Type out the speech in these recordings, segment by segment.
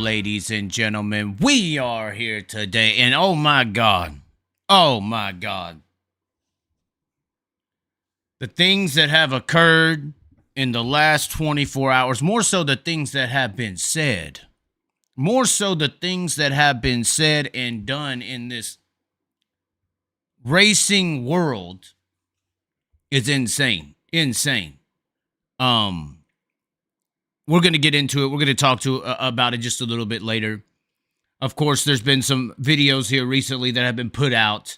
ladies and gentlemen. We are here today, and oh my God, the things that have occurred in the last 24 hours, more so the things that have been said, and done in this racing world is insane. We're going to get into it. We're going to talk about it just a little bit later. Of course, there's been some videos here recently that have been put out.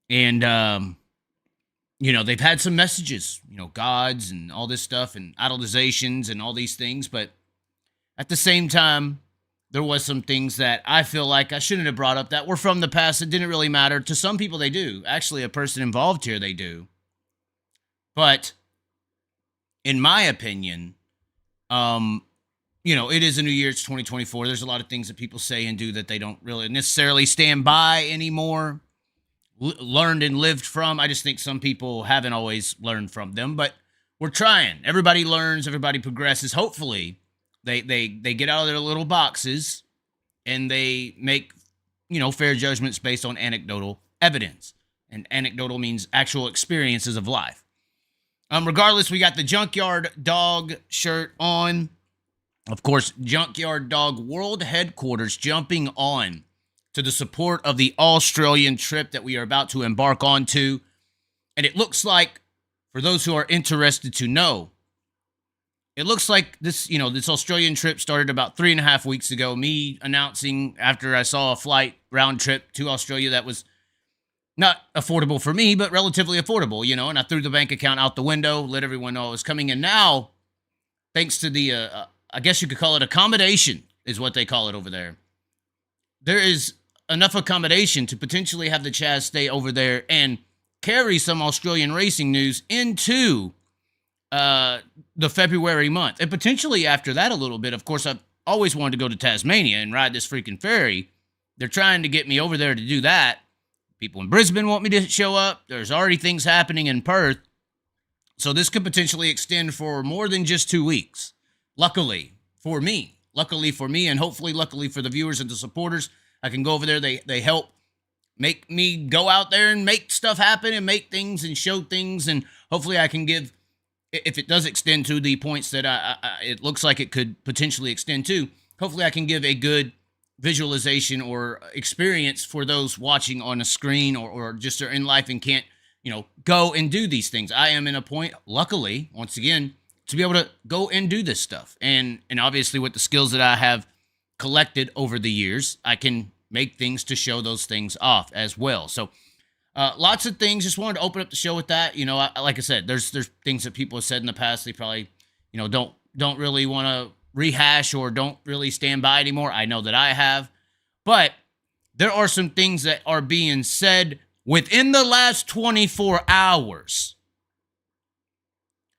And, they've had some messages, gods and all this stuff and idolizations and all these things. But at the same time, there was some things that I feel like I shouldn't have brought up that were from the past. It didn't really matter. To some people, they do. Actually, a person involved here, they do. But in my opinion, it is a new year. It's 2024. There's a lot of things that people say and do that they don't really necessarily stand by anymore, learned and lived from. I just think some people haven't always learned from them, but we're trying. Everybody learns. Everybody progresses. Hopefully they get out of their little boxes and they make, fair judgments based on anecdotal evidence. And anecdotal means actual experiences of life. Regardless, we got the Junkyard Dog shirt on. Of course, Junkyard Dog World Headquarters jumping on to the support of the Australian trip that we are about to embark onto. And it looks like, for those who are interested to know, it looks like this Australian trip started about 3.5 weeks ago. Me announcing after I saw a flight round trip to Australia that was not affordable for me, but relatively affordable, and I threw the bank account out the window, let everyone know it was coming. And now, thanks to the, I guess you could call it accommodation, is what they call it over there. There is enough accommodation to potentially have the Chaz stay over there and carry some Australian racing news into the February month. And potentially after that a little bit. Of course, I've always wanted to go to Tasmania and ride this freaking ferry. They're trying to get me over there to do that. People in Brisbane want me to show up. There's already things happening in Perth. So this could potentially extend for more than just 2 weeks. Luckily for me, and hopefully luckily for the viewers and the supporters, I can go over there. They help make me go out there and make stuff happen and make things and show things. And hopefully I can give, if it does extend to the points that it looks like it could potentially extend to, hopefully I can give a good visualization or experience for those watching on a screen or just are in life and can't, go and do these things. I am in a point, luckily, once again, to be able to go and do this stuff. And obviously with the skills that I have collected over the years, I can make things to show those things off as well. So lots of things. Just wanted to open up the show with that. Like I said, there's things that people have said in the past. They probably, don't really want to rehash or don't really stand by anymore. I know that I have, but there are some things that are being said within the last 24 hours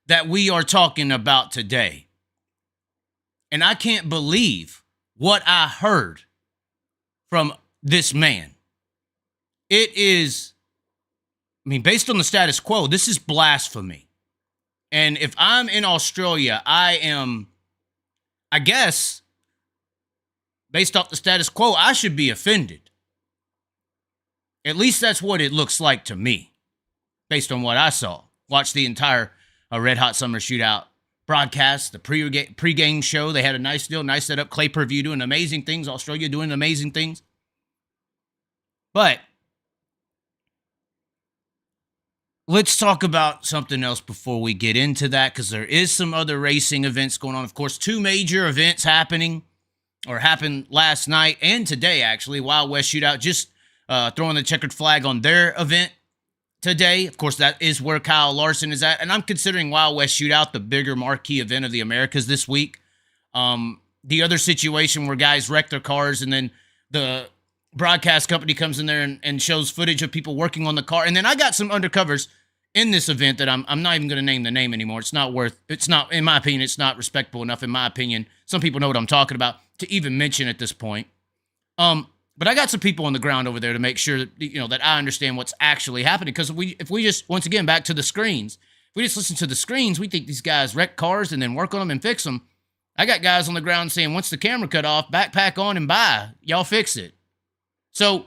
that we are talking about today. And I can't believe what I heard from this man. It is, based on the status quo, this is blasphemy. And if I'm in Australia, I guess, based off the status quo, I should be offended. At least that's what it looks like to me, based on what I saw. Watched the entire Red Hot Summer Shootout broadcast, the pre-game show. They had a nice deal, nice setup. Clay Per View doing amazing things. Australia doing amazing things. But let's talk about something else before we get into that, because there is some other racing events going on. Of course, 2 major events happened last night and today, actually. Wild West Shootout just throwing the checkered flag on their event today. Of course, that is where Kyle Larson is at. And I'm considering Wild West Shootout the bigger marquee event of the Americas this week. The other situation where guys wreck their cars and then the broadcast company comes in there and shows footage of people working on the car. And then I got some undercovers in this event that I'm not even going to name the name anymore. It's not, in my opinion, it's not respectable enough, in my opinion. Some people know what I'm talking about to even mention at this point. But I got some people on the ground over there to make sure that, that I understand what's actually happening. Because if we just, once again, back to the screens, if we just listen to the screens, we think these guys wreck cars and then work on them and fix them. I got guys on the ground saying, once the camera cut off, backpack on and bye. Y'all fix it. So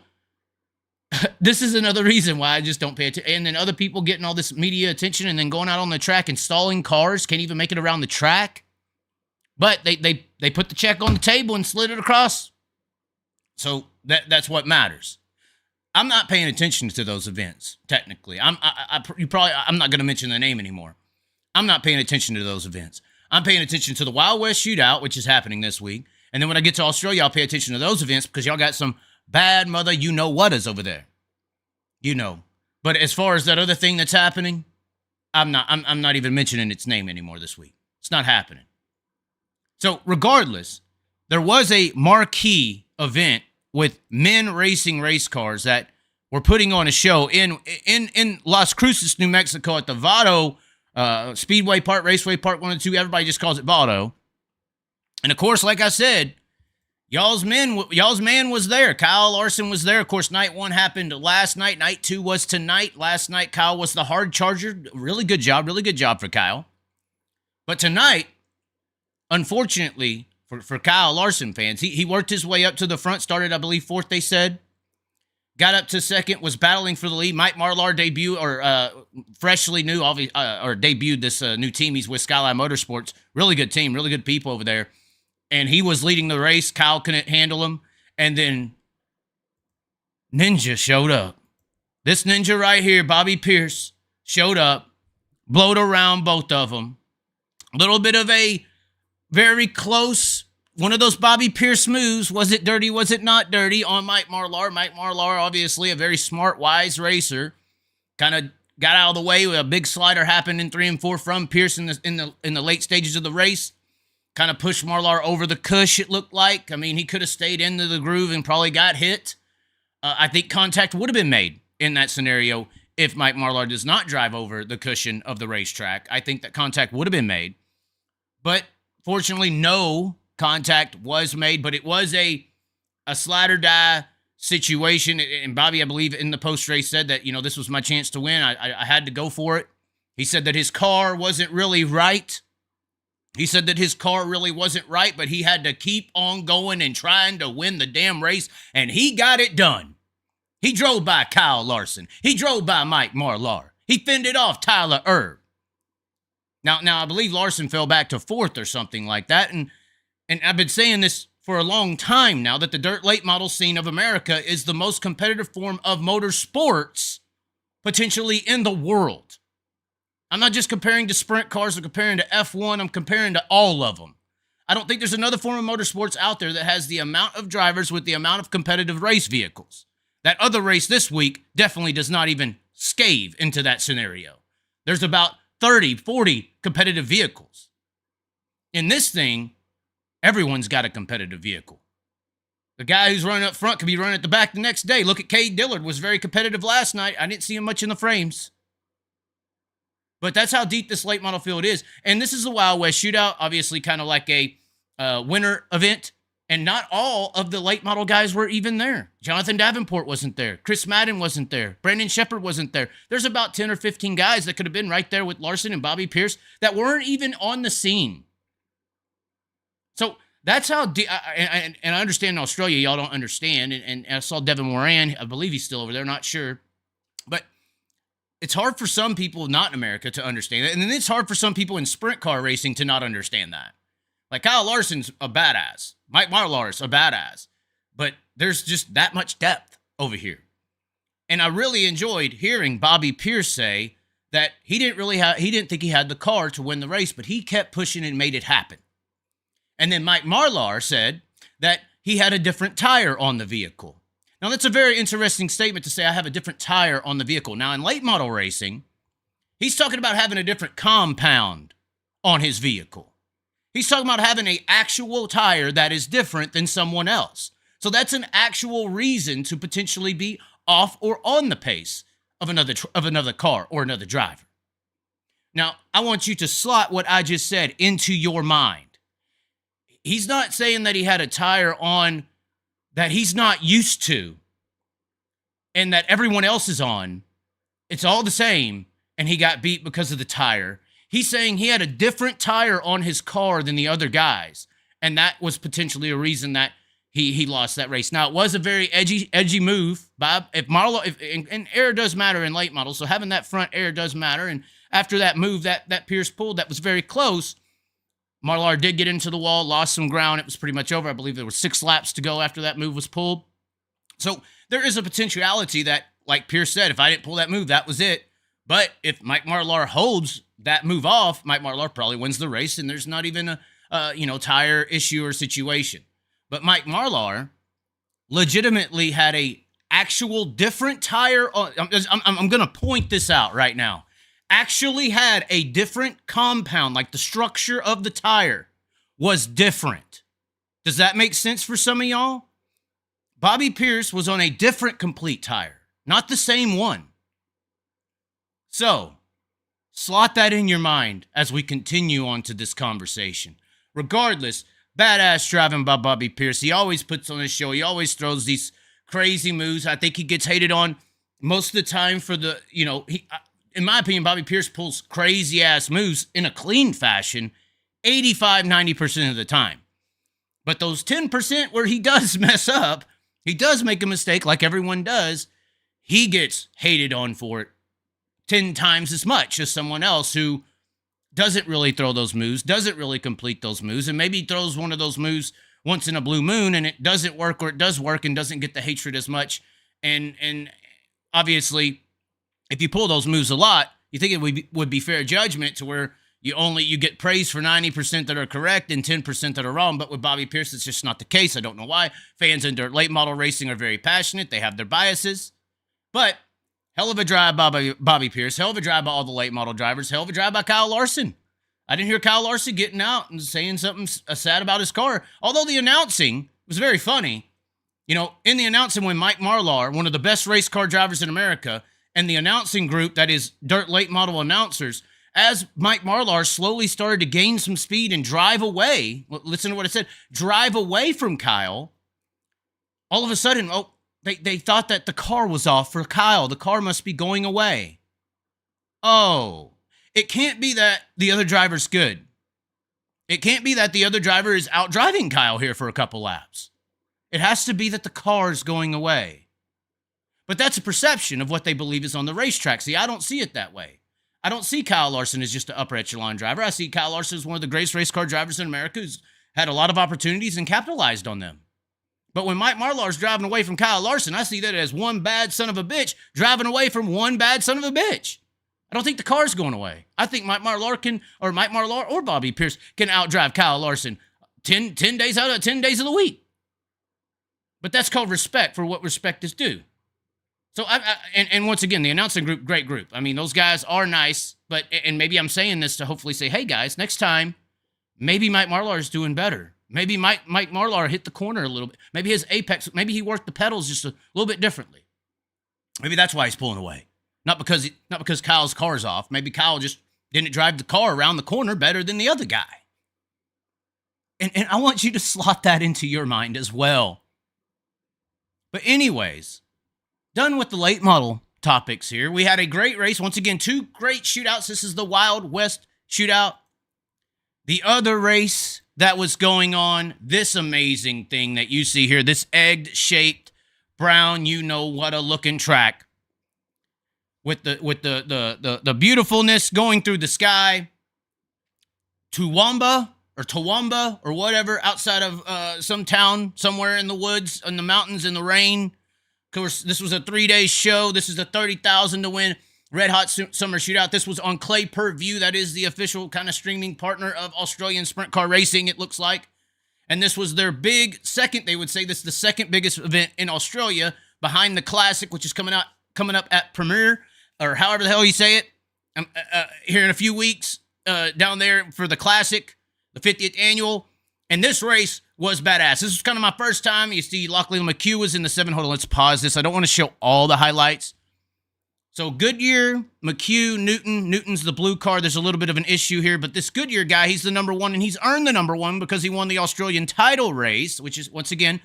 this is another reason why I just don't pay attention. And then other people getting all this media attention and then going out on the track and stalling cars, can't even make it around the track. But they put the check on the table and slid it across. So that's what matters. I'm not paying attention to those events, technically. I'm not going to mention the name anymore. I'm not paying attention to those events. I'm paying attention to the Wild West Shootout, which is happening this week. And then when I get to Australia, I'll pay attention to those events because y'all got some bad mother you-know-what-is over there. You know. But as far as that other thing that's happening, I'm not even mentioning its name anymore this week. It's not happening. So regardless, there was a marquee event with men racing race cars that were putting on a show in Las Cruces, New Mexico at the Vado Speedway Park, Raceway Park 1 and 2. Everybody just calls it Vado. And of course, like I said, y'all's man was there. Kyle Larson was there. Of course, night 1 happened last night. Night 2 was tonight. Last night, Kyle was the hard charger. Really good job for Kyle. But tonight, unfortunately, for Kyle Larson fans, he worked his way up to the front, started, I believe, 4th, they said. Got up to 2nd, was battling for the lead. Mike Marlar freshly new, debuted this new team. He's with Skyline Motorsports. Really good team, really good people over there. And he was leading the race. Kyle couldn't handle him. And then Ninja showed up. This Ninja right here, Bobby Pierce, showed up, blowed around both of them. A little bit of a very close, one of those Bobby Pierce moves. Was it dirty? Was it not dirty? On Mike Marlar. Mike Marlar, obviously a very smart, wise racer. Kind of got out of the way. A big slider happened in 3 and 4 from Pierce in the late stages of the race. Kind of pushed Marlar over the cush, it looked like. I mean, he could have stayed into the groove and probably got hit. I think contact would have been made in that scenario if Mike Marlar does not drive over the cushion of the racetrack. I think that contact would have been made. But fortunately, no contact was made, but it was a slide or die situation. And Bobby, I believe, in the post-race said that, this was my chance to win. I had to go for it. He said that his car wasn't really right. He said that his car really wasn't right, but he had to keep on going and trying to win the damn race, and he got it done. He drove by Kyle Larson. He drove by Mike Marlar. He fended off Tyler Erb. Now I believe Larson fell back to 4th or something like that, and I've been saying this for a long time now, that the dirt late model scene of America is the most competitive form of motorsports potentially in the world. I'm not just comparing to sprint cars, I'm comparing to F1, I'm comparing to all of them. I don't think there's another form of motorsports out there that has the amount of drivers with the amount of competitive race vehicles. That other race this week definitely does not even scathe into that scenario. There's about 30, 40 competitive vehicles. In this thing, everyone's got a competitive vehicle. The guy who's running up front could be running at the back the next day. Look at Cade Dillard, was very competitive last night. I didn't see him much in the frames. But that's how deep this late model field is. And this is the Wild West Shootout, obviously kind of like a winter event. And not all of the late model guys were even there. Jonathan Davenport wasn't there. Chris Madden wasn't there. Brandon Shepard wasn't there. There's about 10 or 15 guys that could have been right there with Larson and Bobby Pierce that weren't even on the scene. So that's how deep, and I understand in Australia, y'all don't understand. And I saw Devin Moran, I believe he's still over there, not sure. But it's hard for some people not in America to understand it. And then it's hard for some people in sprint car racing to not understand that. Like Kyle Larson's a badass. Mike Marlar's a badass. But there's just that much depth over here. And I really enjoyed hearing Bobby Pierce say that he didn't think he had the car to win the race, but he kept pushing and made it happen. And then Mike Marlar said that he had a different tire on the vehicle. Now, that's a very interesting statement to say, I have a different tire on the vehicle. Now, in late model racing, he's talking about having a different compound on his vehicle. He's talking about having an actual tire that is different than someone else. So that's an actual reason to potentially be off or on the pace of another car or another driver. Now, I want you to slot what I just said into your mind. He's not saying that he had a tire on that he's not used to and that everyone else is on. It's all the same, and he got beat because of the tire. He's saying he had a different tire on his car than the other guys, and that was potentially a reason that he lost that race. Now, it was a very edgy move, Bob. And air does matter in late models, so having that front air does matter. And after that move that Pierce pulled, that was very close. Marlar did get into the wall, lost some ground. It was pretty much over. I believe there were 6 laps to go after that move was pulled. So there is a potentiality that, like Pierce said, if I didn't pull that move, that was it. But if Mike Marlar holds that move off, Mike Marlar probably wins the race, and there's not even a tire issue or situation. But Mike Marlar legitimately had a actual different tire. I'm going to point this out right now. Actually had a different compound, like the structure of the tire was different. Does that make sense for some of y'all? Bobby Pierce was on a different complete tire, not the same one. So, slot that in your mind as we continue on to this conversation. Regardless, badass driving by Bobby Pierce. He always puts on a show. He always throws these crazy moves. I think he gets hated on most of the time for the, in my opinion, Bobby Pierce pulls crazy-ass moves in a clean fashion 85, 90% of the time. But those 10% where he does mess up, he does make a mistake like everyone does, he gets hated on for it 10 times as much as someone else who doesn't really throw those moves, doesn't really complete those moves, and maybe throws one of those moves once in a blue moon and it doesn't work, or it does work and doesn't get the hatred as much. And obviously, if you pull those moves a lot, you think it would be fair judgment to where you get praise for 90% that are correct and 10% that are wrong. But with Bobby Pierce, it's just not the case. I don't know why. Fans in dirt late model racing are very passionate. They have their biases. But hell of a drive by Bobby Pierce. Hell of a drive by all the late model drivers. Hell of a drive by Kyle Larson. I didn't hear Kyle Larson getting out and saying something sad about his car. Although the announcing was very funny. In the announcing when Mike Marlar, one of the best race car drivers in America, and the announcing group that is dirt late model announcers, as Mike Marlar slowly started to gain some speed and drive away, listen to what it said, drive away from Kyle, all of a sudden, they thought that the car was off for Kyle. The car must be going away. Oh, it can't be that the other driver's good. It can't be that the other driver is out driving Kyle here for a couple laps. It has to be that the car is going away. But that's a perception of what they believe is on the racetrack. See, I don't see it that way. I don't see Kyle Larson as just an upper echelon driver. I see Kyle Larson as one of the greatest race car drivers in America who's had a lot of opportunities and capitalized on them. But when Mike Marlar's driving away from Kyle Larson, I see that as one bad son of a bitch driving away from one bad son of a bitch. I don't think the car's going away. I think Mike Marlar or Bobby Pierce can outdrive Kyle Larson 10 days out of 10 days of the week. But that's called respect for what respect is due. So, and once again, the announcing group, great group. I mean, those guys are nice, and maybe I'm saying this to hopefully say, hey, guys, next time, maybe Mike Marlar is doing better. Maybe Mike Marlar hit the corner a little bit. Maybe his apex, maybe he worked the pedals just a little bit differently. Maybe that's why he's pulling away. Not because Kyle's car's off. Maybe Kyle just didn't drive the car around the corner better than the other guy. And I want you to slot that into your mind as well. But anyways, done with the late model topics here. We had a great race. Once again, 2 great shootouts. This is the Wild West shootout. The other race that was going on, this amazing thing that you see here, this egg-shaped brown, what a looking track with the beautifulness going through the sky. Toowoomba or whatever, outside of some town somewhere in the woods, in the mountains, in the rain. Of course, this was a 3-day show. This is the $30,000 to win Red Hot Summer Shootout. This was on Clay Per View. That is the official kind of streaming partner of Australian Sprint Car Racing, it looks like. And this was their big second, they would say this is the second biggest event in Australia, behind the Classic, which is coming up at Premier, or however the hell you say it, here in a few weeks, down there for the Classic, the 50th annual. And this race was badass. This was kind of my first time. You see Lachlan McHugh was in the 7. Hold on, let's pause this. I don't want to show all the highlights. So Goodyear, McHugh, Newton. Newton's the blue car. There's a little bit of an issue here, but this Goodyear guy, he's the number 1, and he's earned the number 1 because he won the Australian title race, which is, once again,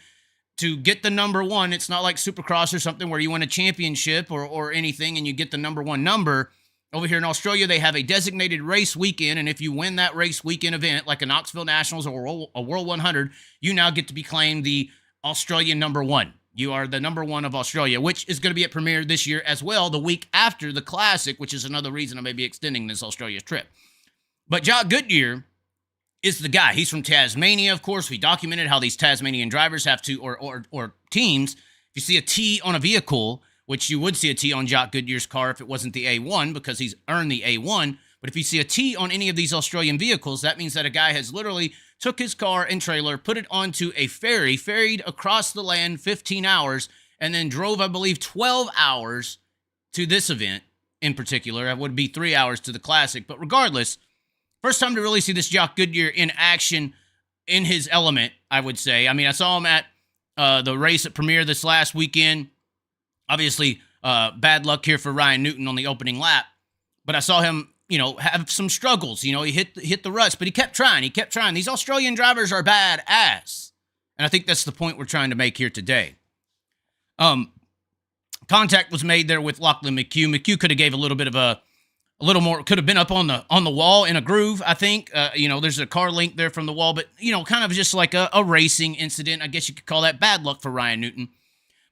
to get the number 1. It's not like Supercross or something where you win a championship or anything and you get the number 1 number. over here in Australia, they have a designated race weekend, and if you win that race weekend event, like a Knoxville Nationals or a World 100, you now get to be claimed the Australian number one. You are the number one of Australia, which is going to be at Premier this year as well, the week after the Classic, which is another reason I may be extending this Australia trip. But Jock Goodyear is the guy. He's from Tasmania, of course. We documented how these Tasmanian drivers have to, or teams, if you see a T on a vehicle, which you would see a T on Jock Goodyear's car if it wasn't the A1 because he's earned the A1. But if you see a T on any of these Australian vehicles, that means that a guy has literally took his car and trailer, put it onto a ferry, ferried across the land 15 hours, and then drove, I believe, 12 hours to this event in particular. It would be 3 hours to the Classic. But regardless, first time to really see this Jock Goodyear in action in his element, I would say. I mean, I saw him at the race at Premier this last weekend. Obviously, bad luck here for Ryan Newton on the opening lap. But I saw him, have some struggles. He hit the ruts, but he kept trying. These Australian drivers are badass. And I think that's the point we're trying to make here today. Contact was made there with Lachlan McHugh. McHugh could have gave a little bit of a little more, could have been up on the wall in a groove, I think. There's a car link there from the wall, but, kind of just like a racing incident. I guess you could call that bad luck for Ryan Newton.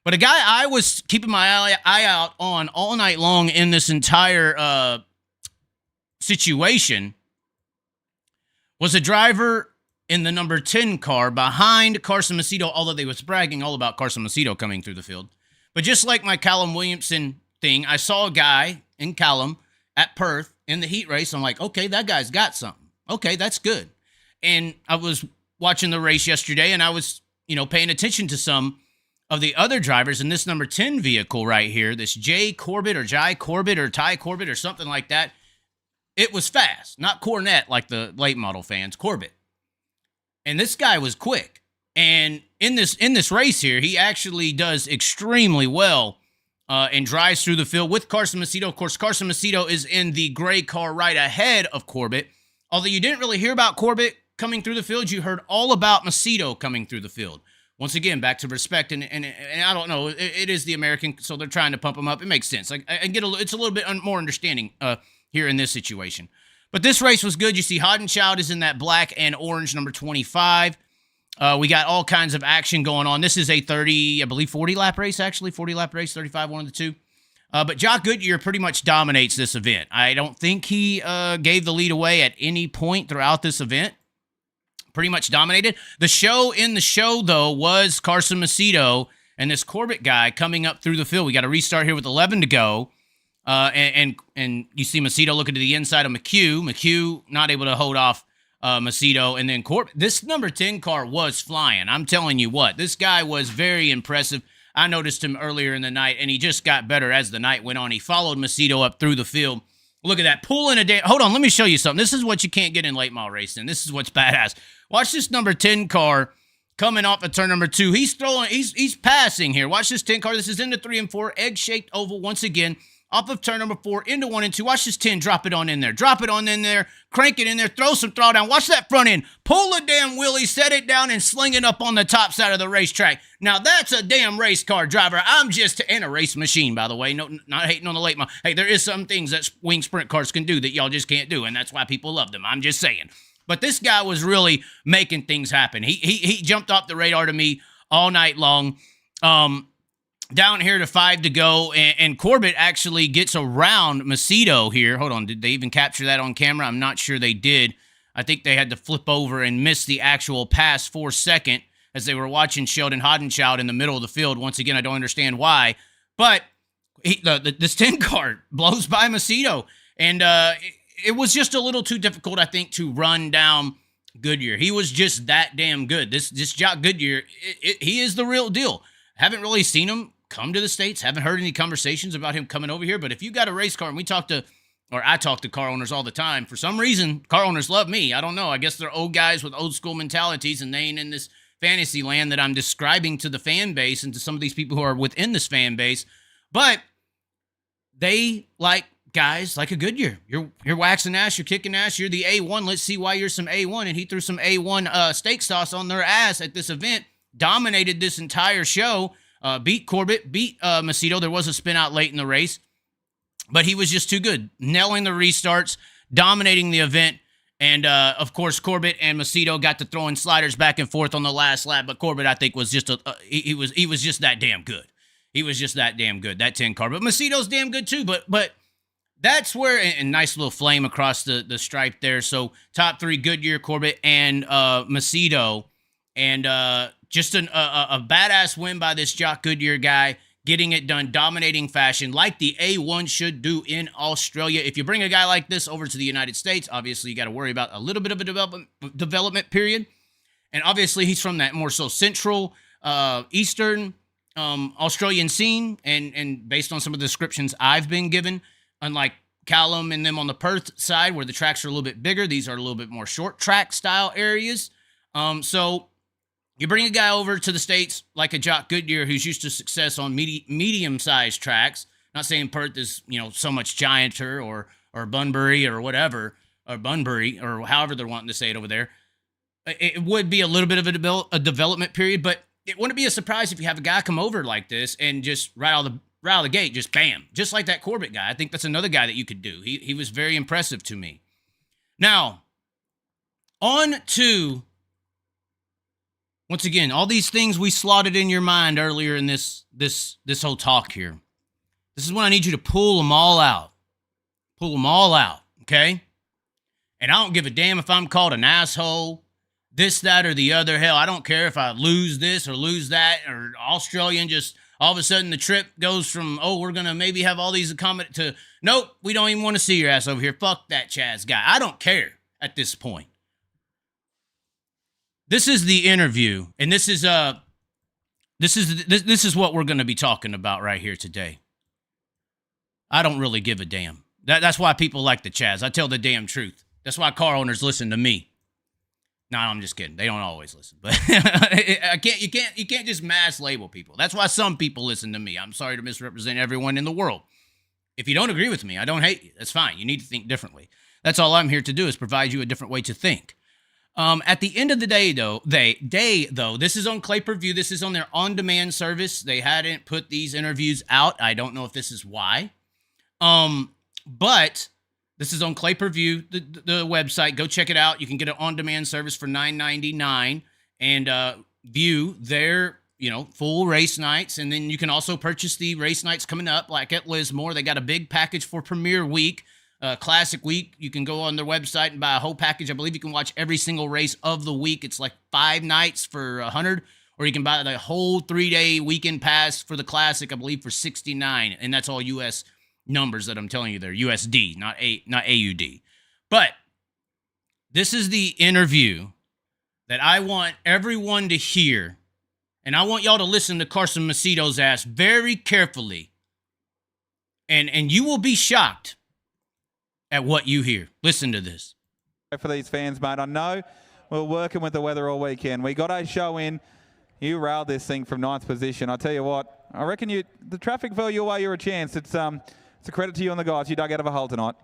But a guy I was keeping my eye out on all night long in this entire situation was a driver in the number 10 car behind Carson Macedo, although they was bragging all about Carson Macedo coming through the field. But just like my Callum Williamson thing, I saw a guy in Callum at Perth in the heat race. I'm like, okay, that guy's got something. Okay, that's good. And I was watching the race yesterday, and I was, paying attention to some of the other drivers in this number 10 vehicle right here, this Jai Corbett or Ty Corbett or something like that. It was fast, not Cornette like the late model fans, Corbett. And this guy was quick. And in this race here, he actually does extremely well and drives through the field with Carson Macedo. Of course, Carson Macedo is in the gray car right ahead of Corbett. Although you didn't really hear about Corbett coming through the field, you heard all about Macedo coming through the field. Once again, back to respect, and I don't know, it is the American, so they're trying to pump him up. It makes sense. It's a little bit more understanding here in this situation. But this race was good. You see Hodenchild is in that black and orange number 25. We got all kinds of action going on. This is a 40 lap race, actually. 40 lap race, 35, one of the two. But Jock Goodyear pretty much dominates this event. I don't think he gave the lead away at any point throughout this event. Pretty much dominated. The show, though, was Carson Macedo and this Corbett guy coming up through the field. We got a restart here with 11 to go. And you see Macedo looking to the inside of McHugh. McHugh not able to hold off Macedo. And then Corbett. This number 10 car was flying. I'm telling you what. This guy was very impressive. I noticed him earlier in the night, and he just got better as the night went on. He followed Macedo up through the field. Look at that. Pulling a damn... Hold on, let me show you something. This is what you can't get in late model racing. This is what's badass. Watch this number 10 car coming off of turn number 2. He's passing here. Watch this 10 car. This is into 3 and 4. Egg-shaped oval once again. Off of turn number 4 into 1 and 2. Watch this 10 drop it on in there. Drop it on in there. Crank it in there. Throw some throttle down. Watch that front end. Pull the damn wheelie. Set it down and sling it up on the top side of the racetrack. Now that's a damn race car driver. And a race machine, by the way. No, not hating on the late model. Hey, there is some things that wing sprint cars can do that y'all just can't do, and that's why people love them. I'm just saying. But this guy was really making things happen. He jumped off the radar to me all night long. Down here to 5 to go, and Corbett actually gets around Macedo here. Hold on, did they even capture that on camera? I'm not sure they did. I think they had to flip over and miss the actual pass for a second as they were watching Sheldon Hodenchild in the middle of the field. Once again, I don't understand why. But this 10 car blows by Macedo, and it was just a little too difficult, I think, to run down Goodyear. He was just that damn good. This Jock Goodyear, he is the real deal. Haven't really seen him come to the States. Haven't heard any conversations about him coming over here. But if you got a race car, and I talk to car owners all the time. For some reason, car owners love me. I don't know. I guess they're old guys with old school mentalities, and they ain't in this fantasy land that I'm describing to the fan base and to some of these people who are within this fan base. But they like guys like a Goodyear. You're waxing ass, you're kicking ass, you're the A1. Let's see why you're some A1. And he threw some A1 steak sauce on their ass at this event. Dominated this entire show. Beat Corbett, beat Macedo. There was a spin out late in the race. But he was just too good, nailing the restarts, dominating the event. And, of course, Corbett and Macedo got to throwing sliders back and forth on the last lap. But Corbett, I think, was just he was just that damn good. He was just that damn good, that 10 car. But Macedo's damn good, too. But that's where, and nice little flame across the stripe there. So top 3, Goodyear, Corbett, and Macedo. And just a badass win by this Jock Goodyear guy. Getting it done, dominating fashion, like the A1 should do in Australia. If you bring a guy like this over to the United States, obviously you got to worry about a little bit of a development period. And obviously he's from that more so central, eastern Australian scene. And based on some of the descriptions I've been given, unlike Callum and them on the Perth side where the tracks are a little bit bigger, these are a little bit more short track style areas. So you bring a guy over to the States like a Jock Goodyear who's used to success on medium-sized tracks. Not saying Perth is, so much gianter or Bunbury or whatever, or Bunbury or however they're wanting to say it over there. It would be a little bit of a development period, but it wouldn't be a surprise if you have a guy come over like this and just right out of the gate, just bam, just like that Corbett guy. I think that's another guy that you could do. He was very impressive to me. Now, on to... Once again, all these things we slotted in your mind earlier in this whole talk here. This is when I need you to pull them all out. Pull them all out, okay? And I don't give a damn if I'm called an asshole, this, that, or the other. Hell, I don't care if I lose this or lose that, or Australian just all of a sudden the trip goes from, we're going to maybe have all these to, nope, we don't even want to see your ass over here. Fuck that Chaz guy. I don't care at this point. This is the interview, and this is what we're going to be talking about right here today. I don't really give a damn. That's why people like the Chaz. I tell the damn truth. That's why car owners listen to me. No, I'm just kidding. They don't always listen, but you can't just mass label people. That's why some people listen to me. I'm sorry to misrepresent everyone in the world. If you don't agree with me, I don't hate you. That's fine. You need to think differently. That's all I'm here to do is provide you a different way to think. At the end of the day, though, this is on Clay Per View. This is on their on-demand service. They hadn't put these interviews out. I don't know if this is why. But this is on Clay Per View, the website. Go check it out. You can get an on-demand service for $9.99 and view their, full race nights. And then you can also purchase the race nights coming up, like at Lismore. They got a big package for Premier Week. Classic Week, you can go on their website and buy a whole package. I believe you can watch every single race of the week. It's like 5 nights for $100, or you can buy the whole 3-day weekend pass for the Classic, I believe, for $69. And that's all U.S. numbers that I'm telling you there, USD, not AUD. But this is the interview that I want everyone to hear, and I want y'all to listen to Carson Macedo's ass very carefully, and you will be shocked at what you hear. Listen to this. For these fans, mate, I know we're working with the weather all weekend. We got a show in. You railed this thing from 9th position. I tell you what, I reckon the traffic fell your way. You're a chance. It's a credit to you and the guys. You dug out of a hole tonight.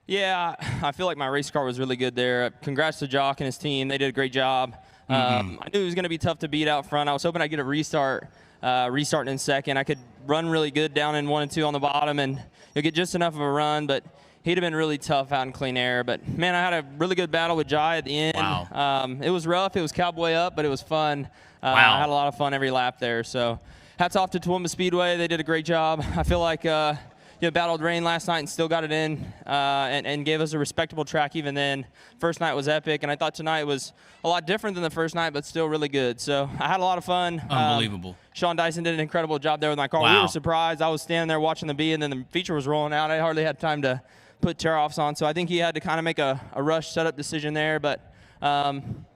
Yeah, I feel like my race car was really good there. Congrats to Jock and his team. They did a great job. I knew it was going to be tough to beat out front. I was hoping I'd get a restart, restarting in second. I could run really good down in 1 and 2 on the bottom, and you'll get just enough of a run, but he'd have been really tough out in clean air. But, man, I had a really good battle with Jai at the end. Wow. It was rough. It was cowboy up, but it was fun. Wow. I had a lot of fun every lap there. So hats off to Toowoomba Speedway. They did a great job. I feel like battled rain last night and still got it in and gave us a respectable track even then. First night was epic, and I thought tonight was a lot different than the first night, but still really good. So I had a lot of fun. Unbelievable. Sean Dyson did an incredible job there with my car. Wow. We were surprised. I was standing there watching the B, and then the feature was rolling out. I hardly had time to put tear-offs on, so I think he had to kind of make a rush setup decision there, but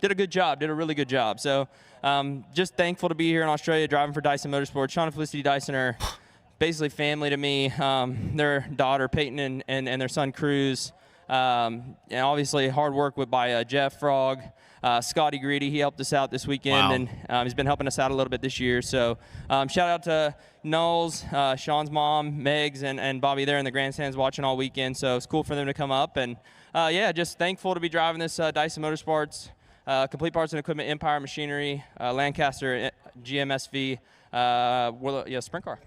did a good job, did a really good job. So just thankful to be here in Australia driving for Dyson Motorsports. Sean and Felicity Dyson are basically family to me. Their daughter Peyton and their son Cruz, and obviously hard work by Jeff Frog. Scotty Greedy, he helped us out this weekend, and he's been helping us out a little bit this year. So shout out to Knowles, Sean's mom, Megs, and Bobby there in the grandstands watching all weekend. So it's cool for them to come up. And, just thankful to be driving this Dyson Motorsports, Complete Parts and Equipment, Empire Machinery, Lancaster, GMSV, sprint car.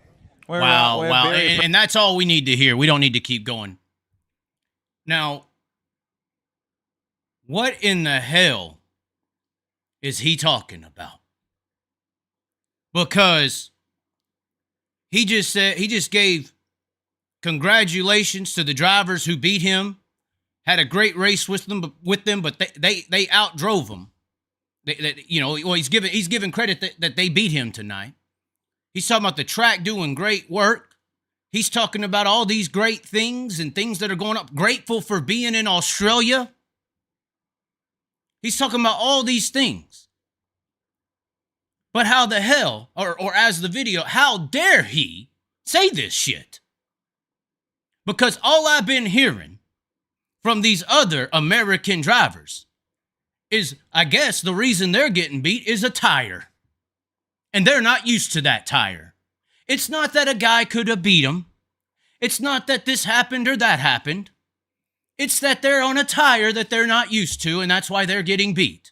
Wow. we're Wow. very And that's all we need to hear. We don't need to keep going. Now, what in the hell is he talking about? Because he just gave congratulations to the drivers who beat him, had a great race with them, but they outdrove him. He's giving credit that they beat him tonight. He's talking about the track doing great work. He's talking about all these great things and things that are going up. Grateful for being in Australia. He's talking about all these things. But how the hell, or as the video, how dare he say this shit? Because all I've been hearing from these other American drivers is, I guess, the reason they're getting beat is a tire. And they're not used to that tire. It's not that a guy could have beat them. It's not that this happened or that happened. It's that they're on a tire that they're not used to, and that's why they're getting beat.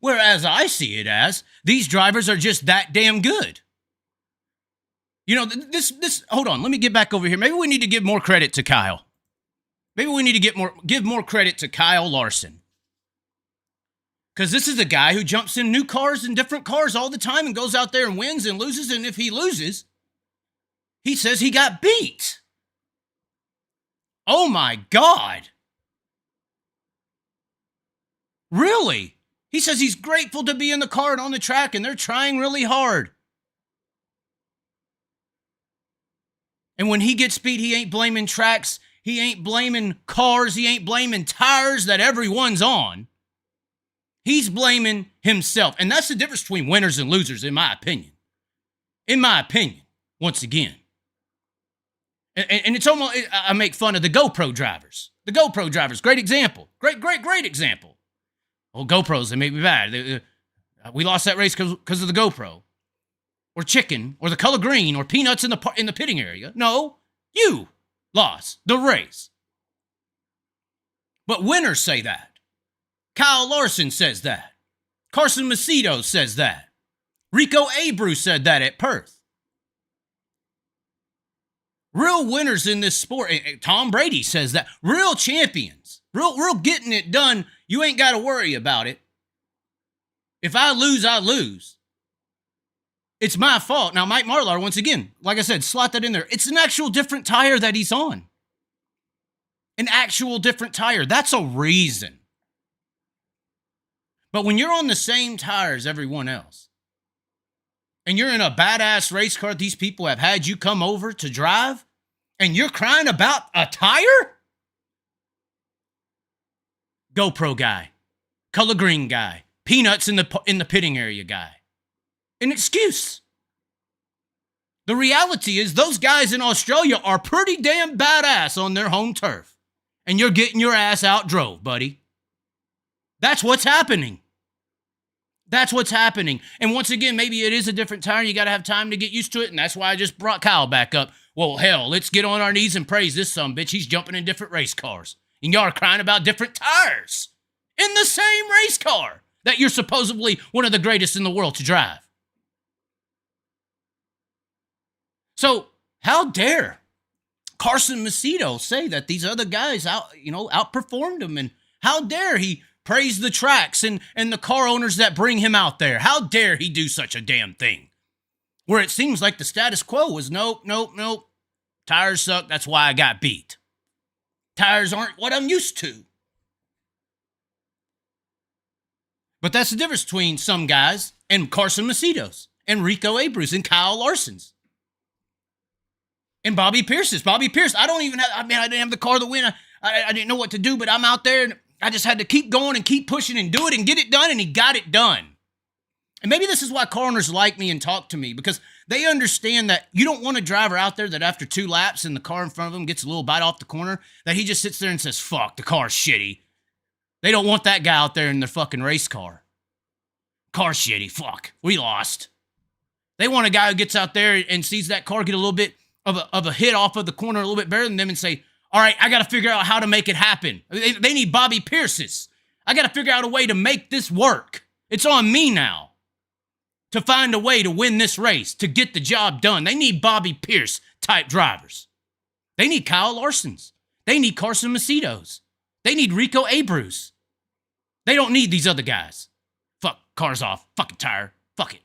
Whereas I see it as, these drivers are just that damn good. You know, hold on, let me get back over here. Maybe we need to give more credit to Kyle. Maybe we need to give more credit to Kyle Larson. Because this is a guy who jumps in new cars and different cars all the time and goes out there and wins and loses. And if he loses, he says he got beat. Oh my God. Really? He says he's grateful to be in the car and on the track, and they're trying really hard. And when he gets beat, he ain't blaming tracks. He ain't blaming cars. He ain't blaming tires that everyone's on. He's blaming himself. And that's the difference between winners and losers, in my opinion. In my opinion, once again. And it's almost, I make fun of the GoPro drivers. The GoPro drivers, great example. Great example. Well, GoPros, they may be bad. We lost that race because of the GoPro. Or chicken, or the color green, or peanuts in the pitting area. No, you lost the race. But winners say that. Kyle Larson says that. Carson Macedo says that. Rico Abreu said that at Perth. Real winners in this sport. Tom Brady says that. Real champions. Real getting it done. You ain't got to worry about it. If I lose, I lose. It's my fault. Now, Mike Marlar, once again, like I said, slot that in there. It's an actual different tire that he's on. An actual different tire. That's a reason. But when you're on the same tire as everyone else, and you're in a badass race car these people have had you come over to drive, and you're crying about a tire? GoPro guy, color green guy, peanuts in the pitting area guy. An excuse. The reality is those guys in Australia are pretty damn badass on their home turf. And you're getting your ass out drove, buddy. That's what's happening. That's what's happening. And once again, maybe it is a different tire. You got to have time to get used to it. And that's why I just brought Kyle back up. Well, hell, let's get on our knees and praise this sumbitch. He's jumping in different race cars. And y'all are crying about different tires in the same race car that you're supposedly one of the greatest in the world to drive. So how dare Carson Macedo say that these other guys outperformed him, and how dare he praise the tracks and the car owners that bring him out there? How dare he do such a damn thing? Where it seems like the status quo was nope. Tires suck, that's why I got beat. Tires aren't what I'm used to. But that's the difference between some guys and Carson Macedo's and Rico Abreu's and Kyle Larson's. And Bobby Pierce's. Bobby Pierce, I didn't have the car to win. I didn't know what to do, but I'm out there and I just had to keep going and keep pushing and do it and get it done, and he got it done. And maybe this is why car owners like me and talk to me, because they understand that you don't want a driver out there that after 2 laps and the car in front of him gets a little bite off the corner, that he just sits there and says, fuck, the car's shitty. They don't want that guy out there in their fucking race car. Car's shitty, fuck, we lost. They want a guy who gets out there and sees that car get a little bit of a hit off of the corner a little bit better than them and say, all right, I got to figure out how to make it happen. They need Bobby Pierce's. I got to figure out a way to make this work. It's on me now. to find a way to win this race, to get the job done. They need Bobby Pierce type drivers. They need Kyle Larsons. They need Carson Macedos. They need Rico Abreu. They don't need these other guys. Fuck, cars off. Fucking tire. Fuck it.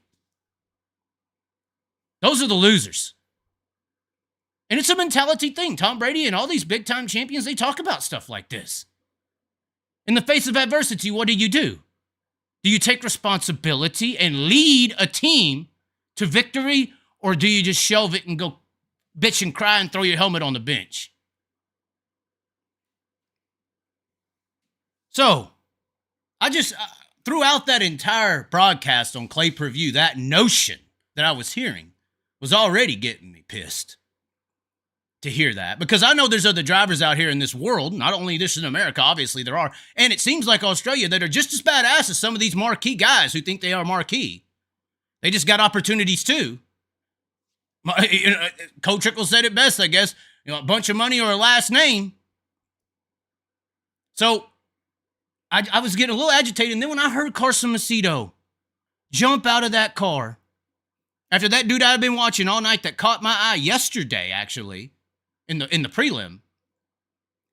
Those are the losers. And it's a mentality thing. Tom Brady and all these big-time champions, they talk about stuff like this. In the face of adversity, what do? Do you take responsibility and lead a team to victory, or do you just shelve it and go bitch and cry and throw your helmet on the bench? So, I just, throughout that entire broadcast on Clay Per View, that notion that I was hearing was already getting me pissed to hear that. Because I know there's other drivers out here in this world, not only this in America, obviously there are, and it seems like Australia, that are just as badass as some of these marquee guys who think they are marquee. They just got opportunities too. Coach Trickle said it best, I guess. A bunch of money or a last name. So, I was getting a little agitated, and then when I heard Carson Macedo jump out of that car, after that dude I've been watching all night that caught my eye yesterday, actually, in the prelim,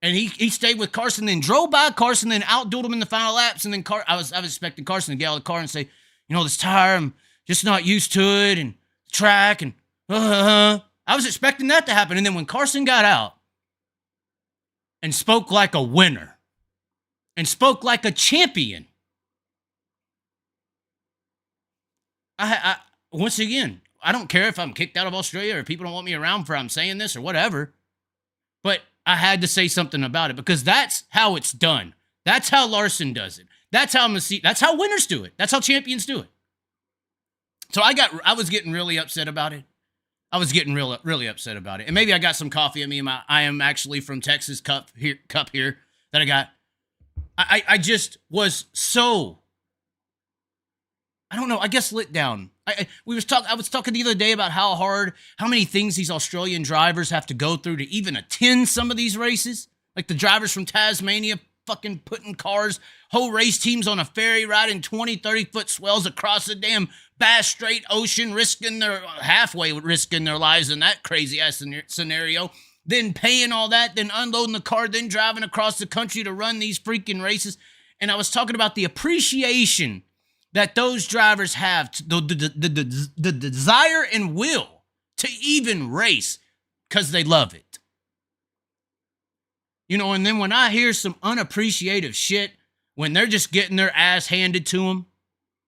and he stayed with Carson, then drove by Carson, then outdueled him in the final laps, and then I was expecting Carson to get out of the car and say, this tire, I'm just not used to it, and track, and I was expecting that to happen, and then when Carson got out and spoke like a winner, and spoke like a champion, I once again, I don't care if I'm kicked out of Australia or people don't want me around for I'm saying this or whatever, but I had to say something about it because that's how it's done. That's how Larson does it. That's how winners do it. That's how champions do it. So I was getting really upset about it. I was getting really upset about it. And maybe I got some coffee in me. I am actually from Texas cup here that I got. I just was so, I don't know, I guess lit down. I was talking the other day about how many things these Australian drivers have to go through to even attend some of these races. Like the drivers from Tasmania fucking putting whole race teams on a ferry riding 20, 30-foot swells across the damn Bass Strait Ocean, halfway risking their lives in that crazy-ass scenario. Then paying all that, then unloading the car, then driving across the country to run these freaking races. And I was talking about the appreciation that those drivers have, the desire and will to even race because they love it. And then when I hear some unappreciative shit, when they're just getting their ass handed to them,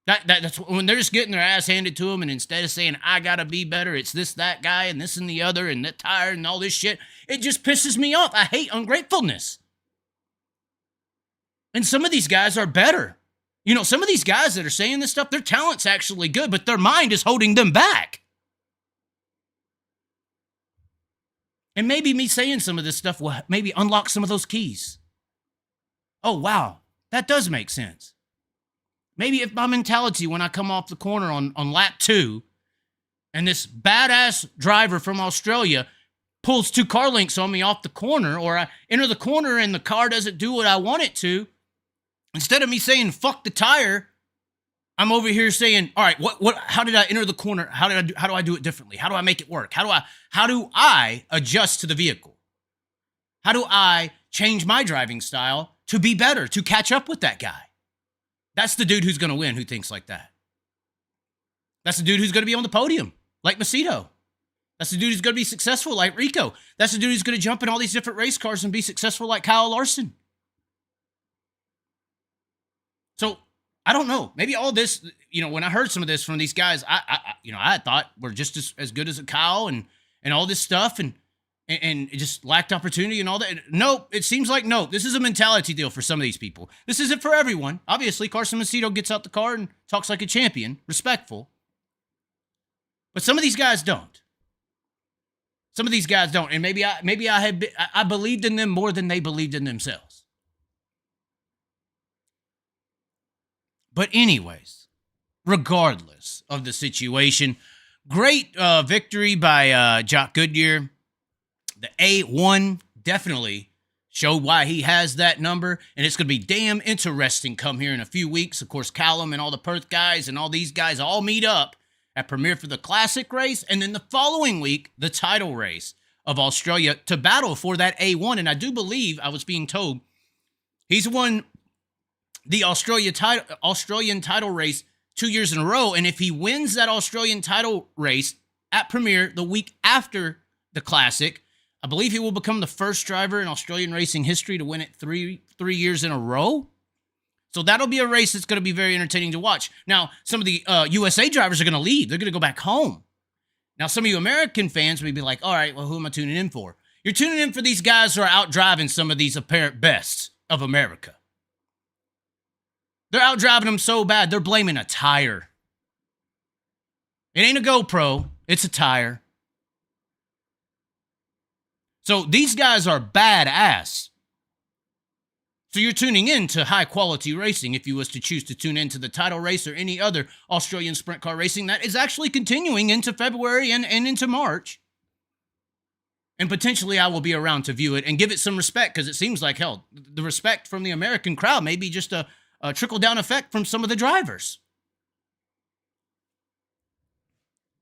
that's when they're just getting their ass handed to them, and instead of saying, I gotta be better, it's this, that guy, and this and the other, and that tire, and all this shit, it just pisses me off. I hate ungratefulness. And some of these guys are better. Some of these guys that are saying this stuff, their talent's actually good, but their mind is holding them back. And maybe me saying some of this stuff will maybe unlock some of those keys. Oh, wow, that does make sense. Maybe if my mentality when I come off the corner on lap 2 and this badass driver from Australia pulls 2 car links on me off the corner, or I enter the corner and the car doesn't do what I want it to, instead of me saying, fuck the tire, I'm over here saying, all right, how did I enter the corner? How do I do it differently? How do I make it work? How do I adjust to the vehicle? How do I change my driving style to be better, to catch up with that guy? That's the dude who's going to win who thinks like that. That's the dude who's going to be on the podium, like Macedo. That's the dude who's going to be successful, like Rico. That's the dude who's going to jump in all these different race cars and be successful, like Kyle Larson. So, I don't know. Maybe all this, when I heard some of this from these guys, I thought we're just as good as a Kyle and all this stuff, and it just lacked opportunity and all that. Nope, it seems like no. This is a mentality deal for some of these people. This isn't for everyone. Obviously, Carson Macedo gets out the car and talks like a champion, respectful. But some of these guys don't. Some of these guys don't, and maybe I believed in them more than they believed in themselves. But anyways, regardless of the situation, great victory by Jock Goodyear. The A1 definitely show why he has that number, and it's going to be damn interesting come here in a few weeks. Of course, Callum and all the Perth guys and all these guys all meet up at Premier for the Classic race, and then the following week, the title race of Australia to battle for that A1. And I do believe, I was being told, he's won the Australian title race 2 years in a row, and if he wins that Australian title race at Premier the week after the Classic, I believe he will become the first driver in Australian racing history to win it three years in a row. So that'll be a race that's going to be very entertaining to watch. Now, some of the USA drivers are going to leave. They're going to go back home. Now, some of you American fans may be like, all right, well, who am I tuning in for? You're tuning in for these guys who are out driving some of these apparent bests of America. They're out driving them so bad, they're blaming a tire. It ain't a GoPro, it's a tire. So these guys are badass. So you're tuning in to high quality racing if you was to choose to tune into the title race or any other Australian sprint car racing that is actually continuing into February and into March. And potentially I will be around to view it and give it some respect, because it seems like, hell, the respect from the American crowd may be just a trickle-down effect from some of the drivers.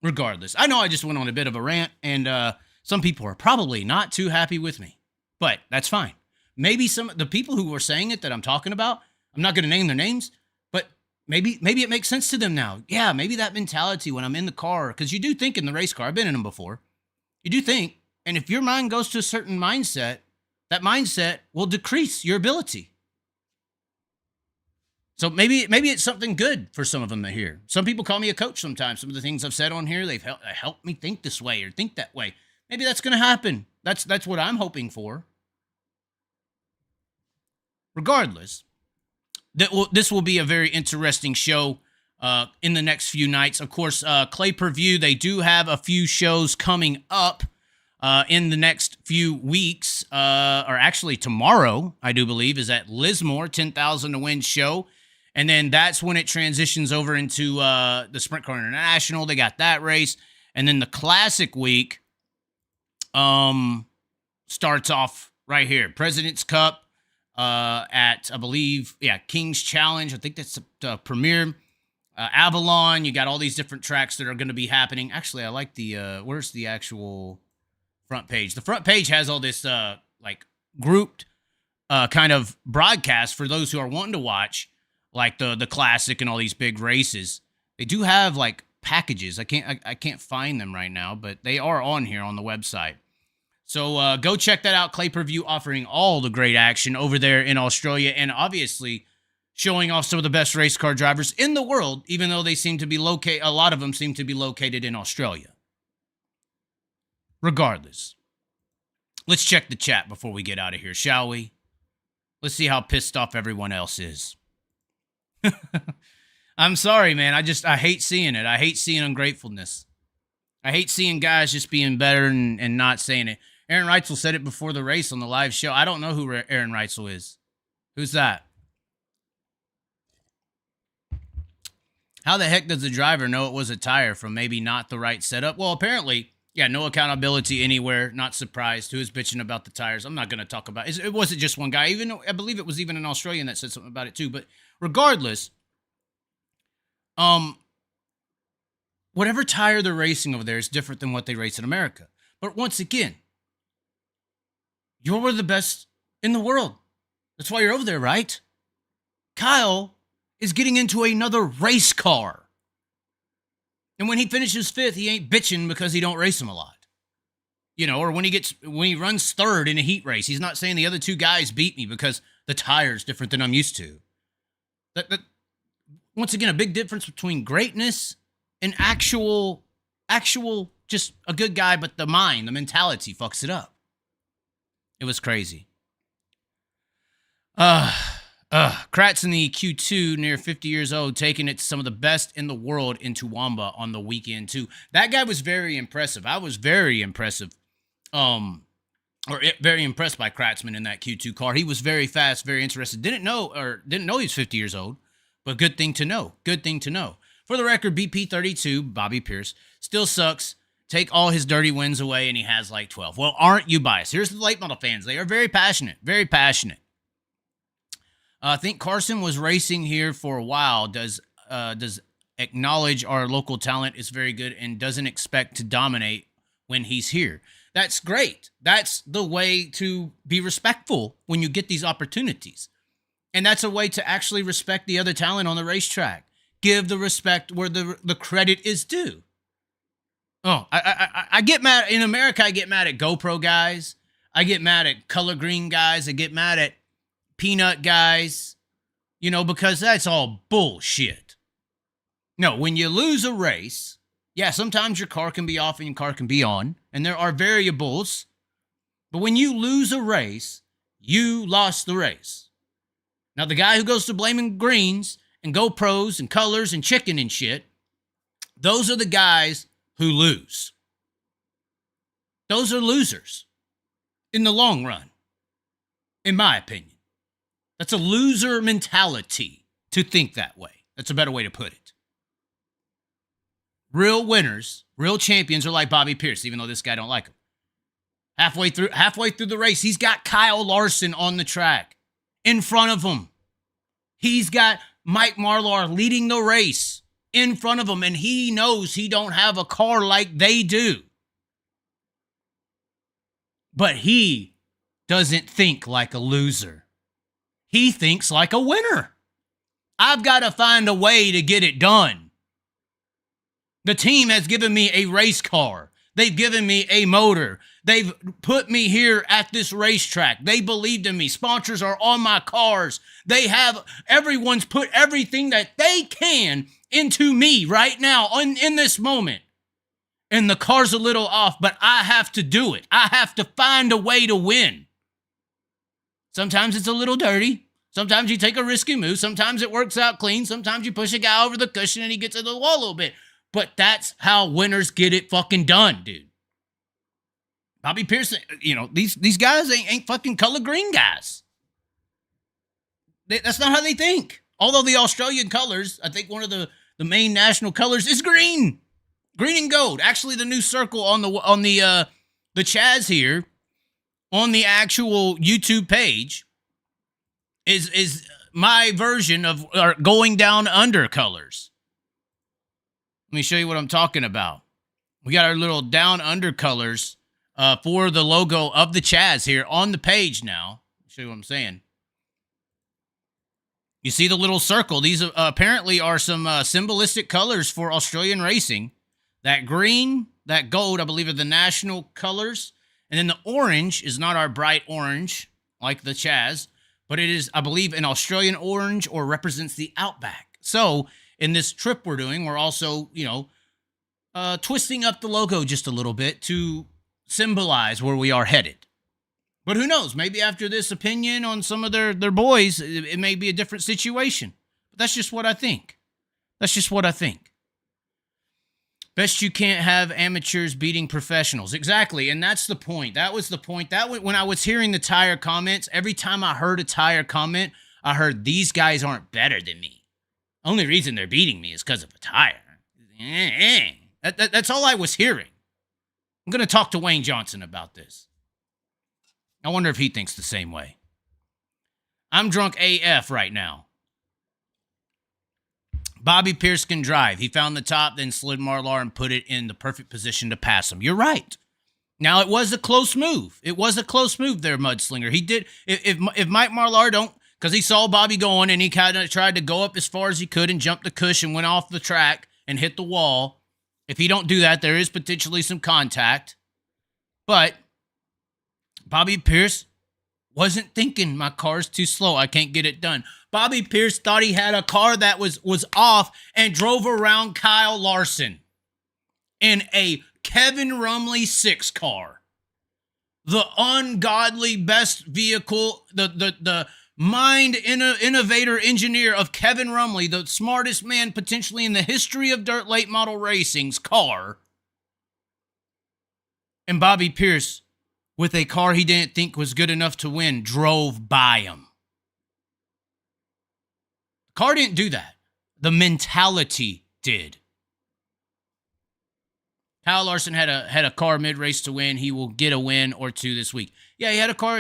Regardless, I know I just went on a bit of a rant, and some people are probably not too happy with me, but that's fine. Maybe some of the people who were saying it that I'm talking about, I'm not going to name their names, but maybe it makes sense to them now. Yeah, maybe that mentality when I'm in the car, because you do think in the race car, I've been in them before, you do think, and if your mind goes to a certain mindset, that mindset will decrease your ability. So maybe it's something good for some of them to hear. Some people call me a coach sometimes. Some of the things I've said on here, they've helped me think this way or think that way. Maybe that's going to happen. That's what I'm hoping for. Regardless, this will be a very interesting show in the next few nights. Of course, Clay Per View, they do have a few shows coming up in the next few weeks, or actually tomorrow, I do believe, is at Lismore, 10,000 to win show. And then that's when it transitions over into the Sprint Car International. They got that race. And then the Classic week starts off right here. President's Cup at, I believe, King's Challenge. I think that's the Premier. Avalon. You got all these different tracks that are going to be happening. Actually, I like the, where's the actual front page? The front page has all this like grouped kind of broadcast for those who are wanting to watch, like the Classic and all these big races. They do have like packages. I can't find them right now, but they are on here on the website. So go check that out. Clay Per View offering all the great action over there in Australia, and obviously showing off some of the best race car drivers in the world, even though they seem to be a lot of them seem to be located in Australia. Regardless, let's check the chat before we get out of here, shall we? Let's see how pissed off everyone else is. I'm sorry, man. I hate seeing it. I hate seeing ungratefulness. I hate seeing guys just being better and not saying it. Aaron Reitzel said it before the race on the live show. I don't know who Aaron Reitzel is. Who's that? How the heck does the driver know it was a tire from maybe not the right setup? Well, apparently, yeah, no accountability anywhere. Not surprised. Who is bitching about the tires? I'm not going to talk about it. It wasn't just one guy. Even though I believe it was even an Australian that said something about it too. But regardless, whatever tire they're racing over there is different than what they race in America. But once again, you're one of the best in the world. That's why you're over there, right? Kyle is getting into another race car. And when he finishes fifth, he ain't bitching because he don't race them a lot. You know, or when he runs third in a heat race, he's not saying the other two guys beat me because the tire's different than I'm used to. That once again, a big difference between greatness and actual just a good guy, but the mentality fucks it up. It was crazy. Kratz in the Q2, near 50 years old, taking it to some of the best in the world in Toowoomba on the weekend too. That guy was very impressive. I was very impressive. Very impressed by Kratzman in that Q2 car. He was very fast, very interested. Didn't know he was 50 years old, but good thing to know. Good thing to know. For the record, BP32, Bobby Pierce, still sucks. take all his dirty wins away, and he has like 12. Well, aren't you biased? Here's the late model fans. They are very passionate, very passionate. I think Carson was racing here for a while. Does acknowledge our local talent is very good and doesn't expect to dominate when he's here. That's great. That's the way to be respectful when you get these opportunities. And that's a way to actually respect the other talent on the racetrack. Give the respect where the credit is due. Oh, I get mad. In America, I get mad at GoPro guys. I get mad at color green guys. I get mad at peanut guys, because that's all bullshit. No, when you lose a race, yeah, sometimes your car can be off and your car can be on, and there are variables. But when you lose a race, you lost the race. Now, the guy who goes to blaming greens and GoPros and colors and chicken and shit, those are the guys who lose. Those are losers in the long run, in my opinion. That's a loser mentality to think that way. That's a better way to put it. Real winners, real champions are like Bobby Pierce, even though this guy don't like him. Halfway through the race, he's got Kyle Larson on the track in front of him. He's got Mike Marlar leading the race in front of him, and he knows he don't have a car like they do. But he doesn't think like a loser. He thinks like a winner. I've got to find a way to get it done. The team has given me a race car. They've given me a motor. They've put me here at this racetrack. They believed in me. Sponsors are on my cars. Everyone's put everything that they can into me right now in this moment. And the car's a little off, but I have to do it. I have to find a way to win. Sometimes it's a little dirty. Sometimes you take a risky move. Sometimes it works out clean. Sometimes you push a guy over the cushion and he gets into the wall a little bit. But that's how winners get it fucking done, dude. Bobby Pierce, these guys ain't fucking color green guys. That's not how they think. Although the Australian colors, I think one of the main national colors is green. Green and gold. Actually, the new circle on the Chaz here, on the actual YouTube page, is my version of our going down under colors. Let me show you what I'm talking about. We got our little down under colors for the logo of the Chaz here on the page now. I'll show you what I'm saying. You see the little circle. These apparently are some symbolistic colors for Australian racing. That green, that gold, I believe are the national colors. And then the orange is not our bright orange like the Chaz, but it is, I believe, an Australian orange or represents the Outback. So in this trip we're doing, we're also, twisting up the logo just a little bit to symbolize where we are headed. But who knows? Maybe after this opinion on some of their boys, it may be a different situation. But that's just what I think. Best you can't have amateurs beating professionals. Exactly, and that's the point. That was the point. When I was hearing the tire comments, every time I heard a tire comment, I heard these guys aren't better than me. Only reason they're beating me is because of a tire. That's all I was hearing. I'm going to talk to Wayne Johnson about this. I wonder if he thinks the same way. I'm drunk AF right now. Bobby Pierce can drive. He found the top, then slid Marlar and put it in the perfect position to pass him. You're right. Now, it was a close move. It was a close move there, Mudslinger. He did. If Mike Marlar don't, because he saw Bobby going and he kind of tried to go up as far as he could and jump the cushion, went off the track and hit the wall. If he don't do that, there is potentially some contact. But Bobby Pierce wasn't thinking, my car's too slow, I can't get it done. Bobby Pierce thought he had a car that was off and drove around Kyle Larson in a Kevin Rumley 6 car. The ungodly best vehicle, the mind innovator engineer of Kevin Rumley, the smartest man potentially in the history of dirt late model racing's car. And Bobby Pierce, with a car he didn't think was good enough to win, drove by him. The car didn't do that. The mentality did. Kyle Larson had a car mid-race to win. He will get a win or two this week. Yeah, he had a car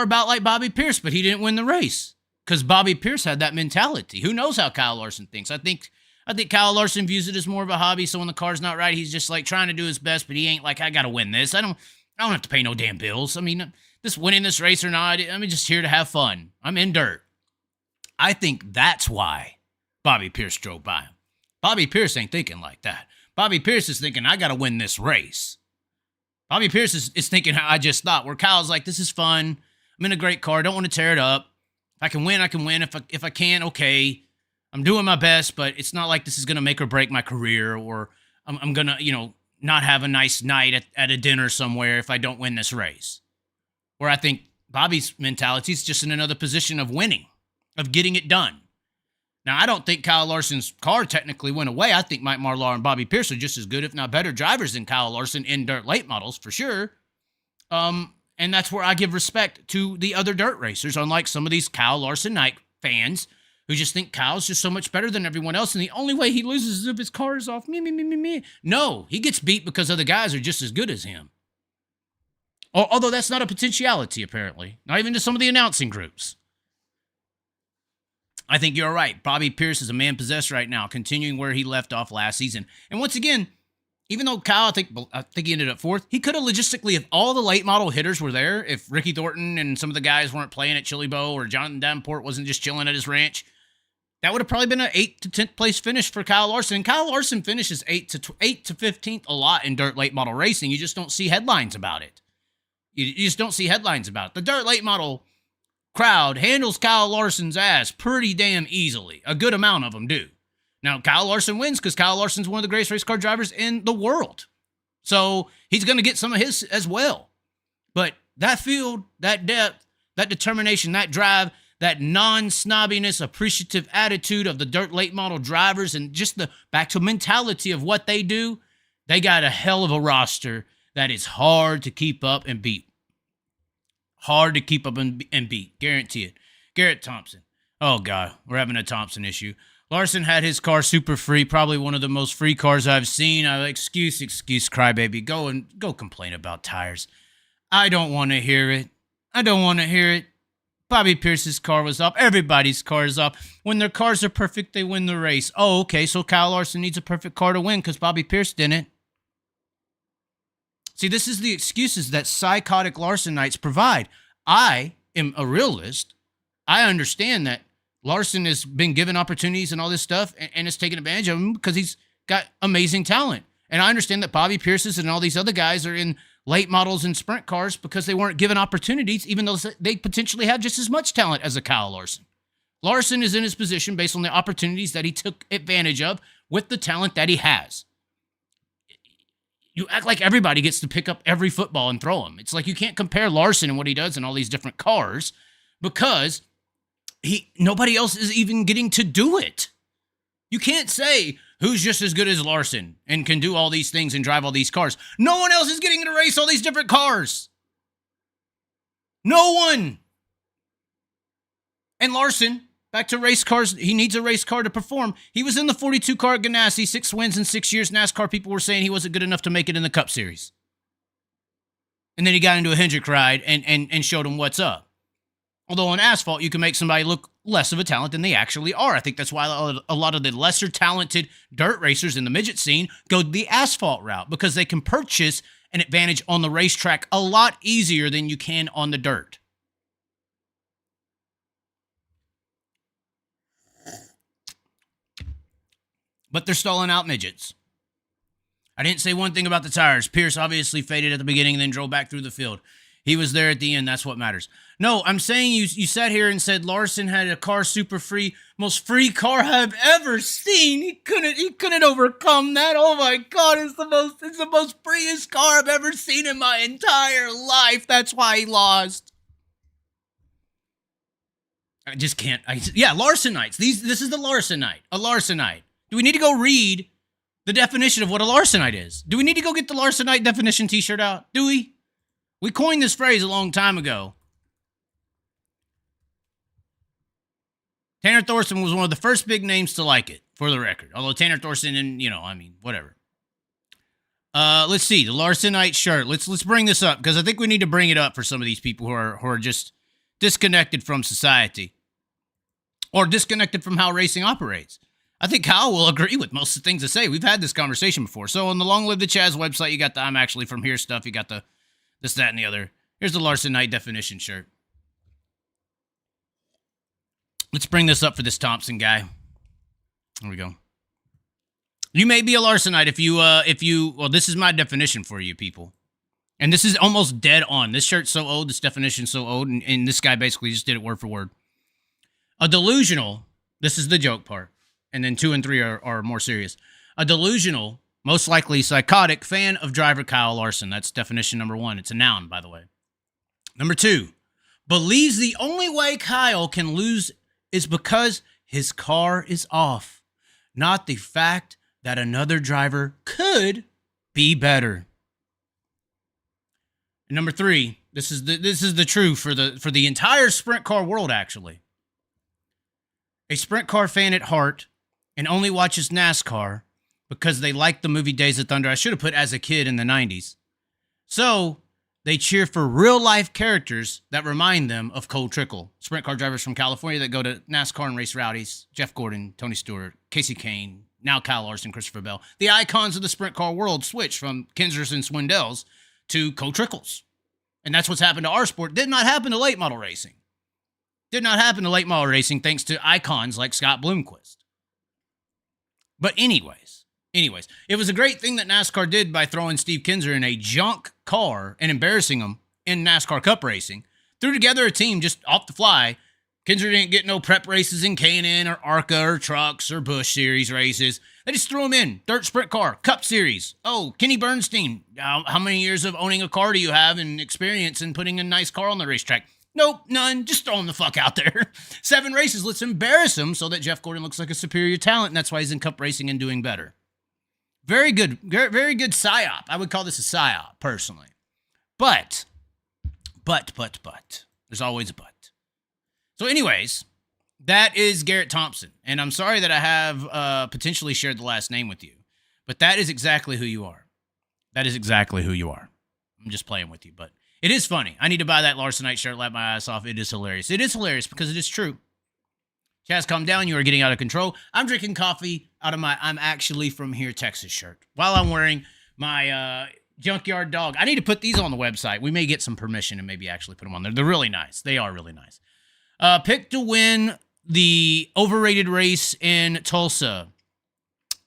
about like Bobby Pierce, but he didn't win the race because Bobby Pierce had that mentality. Who knows how Kyle Larson thinks? I think Kyle Larson views it as more of a hobby. So when the car's not right, he's just like trying to do his best, but he ain't like, I got to win this. I don't have to pay no damn bills. I mean, just winning this race or not, I'm just here to have fun. I'm in dirt. I think that's why Bobby Pierce drove by him. Bobby Pierce ain't thinking like that. Bobby Pierce is thinking, I got to win this race. Bobby Pierce is thinking how I just thought, where Kyle's like, this is fun. I'm in a great car. Don't want to tear it up. If I can win, I can win. If I can't, okay. I'm doing my best, but it's not like this is going to make or break my career, or I'm going to, not have a nice night at a dinner somewhere if I don't win this race. Where I think Bobby's mentality is just in another position of winning, of getting it done. Now, I don't think Kyle Larson's car technically went away. I think Mike Marlar and Bobby Pierce are just as good, if not better, drivers than Kyle Larson in dirt late models, for sure. And that's where I give respect to the other dirt racers, unlike some of these Kyle Larson night fans who just think Kyle's just so much better than everyone else, and the only way he loses is if his car is off. Me. No, he gets beat because other guys are just as good as him. Although that's not a potentiality, apparently. Not even to some of the announcing groups. I think you're right. Bobby Pierce is a man possessed right now, continuing where he left off last season. And once again, even though Kyle, I think he ended up fourth, he could have logistically, if all the late model hitters were there, if Ricky Thornton and some of the guys weren't playing at Chili Bow, or Jonathan Davenport wasn't just chilling at his ranch, that would have probably been an 8th to 10th place finish for Kyle Larson. And Kyle Larson finishes 8 to 15th a lot in dirt late model racing. You just don't see headlines about it. You just don't see headlines about it. The dirt late model crowd handles Kyle Larson's ass pretty damn easily. A good amount of them do. Now, Kyle Larson wins because Kyle Larson's one of the greatest race car drivers in the world. So he's going to get some of his as well. But that field, that depth, that determination, that drive, that non-snobbiness, appreciative attitude of the dirt late model drivers, and just the back to mentality of what they do, they got a hell of a roster that is hard to keep up and beat. Hard to keep up and beat. Guarantee it. Garrett Thompson. Oh, God. We're having a Thompson issue. Larson had his car super free. Probably one of the most free cars I've seen. Excuse, crybaby. Go complain about tires. I don't want to hear it. Bobby Pierce's car was up. Everybody's car is up. When their cars are perfect, they win the race. Oh, okay. So Kyle Larson needs a perfect car to win because Bobby Pierce didn't. See, this is the excuses that psychotic Larsonites provide. I am a realist. I understand that Larson has been given opportunities and all this stuff and has taken advantage of them because he's got amazing talent. And I understand that Bobby Pierce's and all these other guys are in late models and sprint cars because they weren't given opportunities, even though they potentially have just as much talent as a Kyle Larson. Larson is in his position based on the opportunities that he took advantage of with the talent that he has. You act like everybody gets to pick up every football and throw them. It's like you can't compare Larson and what he does in all these different cars because nobody else is even getting to do it. You can't say who's just as good as Larson and can do all these things and drive all these cars. No one else is getting to race all these different cars. No one. And Larson, back to race cars, he needs a race car to perform. He was in the 42 car at Ganassi, 6 wins in 6 years. NASCAR people were saying he wasn't good enough to make it in the Cup Series. And then he got into a Hendrick ride and showed him what's up. Although on asphalt, you can make somebody look less of a talent than they actually are. I think that's why a lot of the lesser talented dirt racers in the midget scene go the asphalt route, because they can purchase an advantage on the racetrack a lot easier than you can on the dirt. But they're stalling out midgets. I didn't say one thing about the tires. Pierce obviously faded at the beginning and then drove back through the field. He was there at the end. That's what matters. No, I'm saying you sat here and said Larson had a car super free, most free car I've ever seen. He couldn't overcome that. Oh my God, it's the most freest car I've ever seen in my entire life. That's why he lost. I just can't. Larsonites. This is the Larsonite. A Larsonite. Do we need to go read the definition of what a Larsonite is? Do we need to go get the Larsonite definition t-shirt out? Do we? We coined this phrase a long time ago. Tanner Thorson was one of the first big names to like it, for the record. Although Tanner Thorson and, whatever. Let's see, the Larsonite shirt. Let's bring this up because I think we need to bring it up for some of these people who are just disconnected from society or disconnected from how racing operates. I think Kyle will agree with most of the things I say. We've had this conversation before. So on the Long Live the Chaz website, you got the I'm actually from here stuff. You got the this, that, and the other. Here's the Larsonite definition shirt. Let's bring this up for this Thompson guy. There we go. You may be a Larsonite if you, well, this is my definition for you people. And this is almost dead on. This shirt's so old, this definition's so old, and this guy basically just did it word for word. A delusional, this is the joke part, and then 2 and 3 are more serious. A delusional, most likely psychotic fan of driver Kyle Larson. That's definition number 1. It's a noun, by the way. Number 2, believes the only way Kyle can lose is because his car is off, not the fact that another driver could be better. And number 3, this is the truth for the entire sprint car world, actually. A sprint car fan at heart and only watches NASCAR because they like the movie Days of Thunder. I should have put as a kid in the 90s. So they cheer for real-life characters that remind them of Cole Trickle, sprint car drivers from California that go to NASCAR and race rowdies, Jeff Gordon, Tony Stewart, Casey Kane, now Kyle Larson, Christopher Bell. The icons of the sprint car world switch from Kinzers and Swindells to Cole Trickles. And that's what's happened to our sport. Did not happen to late model racing. Did not happen to late model racing thanks to icons like Scott Bloomquist. But anyways, it was a great thing that NASCAR did by throwing Steve Kinzer in a junk car and embarrassing him in NASCAR Cup racing. Threw together a team just off the fly. Kinzer didn't get no prep races in K&N or ARCA or trucks or Busch Series races. They just threw him in. Dirt sprint car, Cup Series. Oh, Kenny Bernstein, how many years of owning a car do you have and experience in putting a nice car on the racetrack? Nope, none. Just throw him the fuck out there. 7 races, let's embarrass him so that Jeff Gordon looks like a superior talent, and that's why he's in Cup racing and doing better. Very good psyop. I would call this a psyop, personally. But, there's always a but. So anyways, that is Garrett Thompson. And I'm sorry that I have potentially shared the last name with you. But that is exactly who you are. That is exactly who you are. I'm just playing with you, but it is funny. I need to buy that Larsonite shirt, laugh my ass off. It is hilarious. It is hilarious because it is true. Chaz, calm down. You are getting out of control. I'm drinking coffee out of my I'm actually from here Texas shirt while I'm wearing my Junkyard Dog. I need to put these on the website. We may get some permission and maybe actually put them on there. They're really nice. They are really nice. Pick to win the overrated race in Tulsa.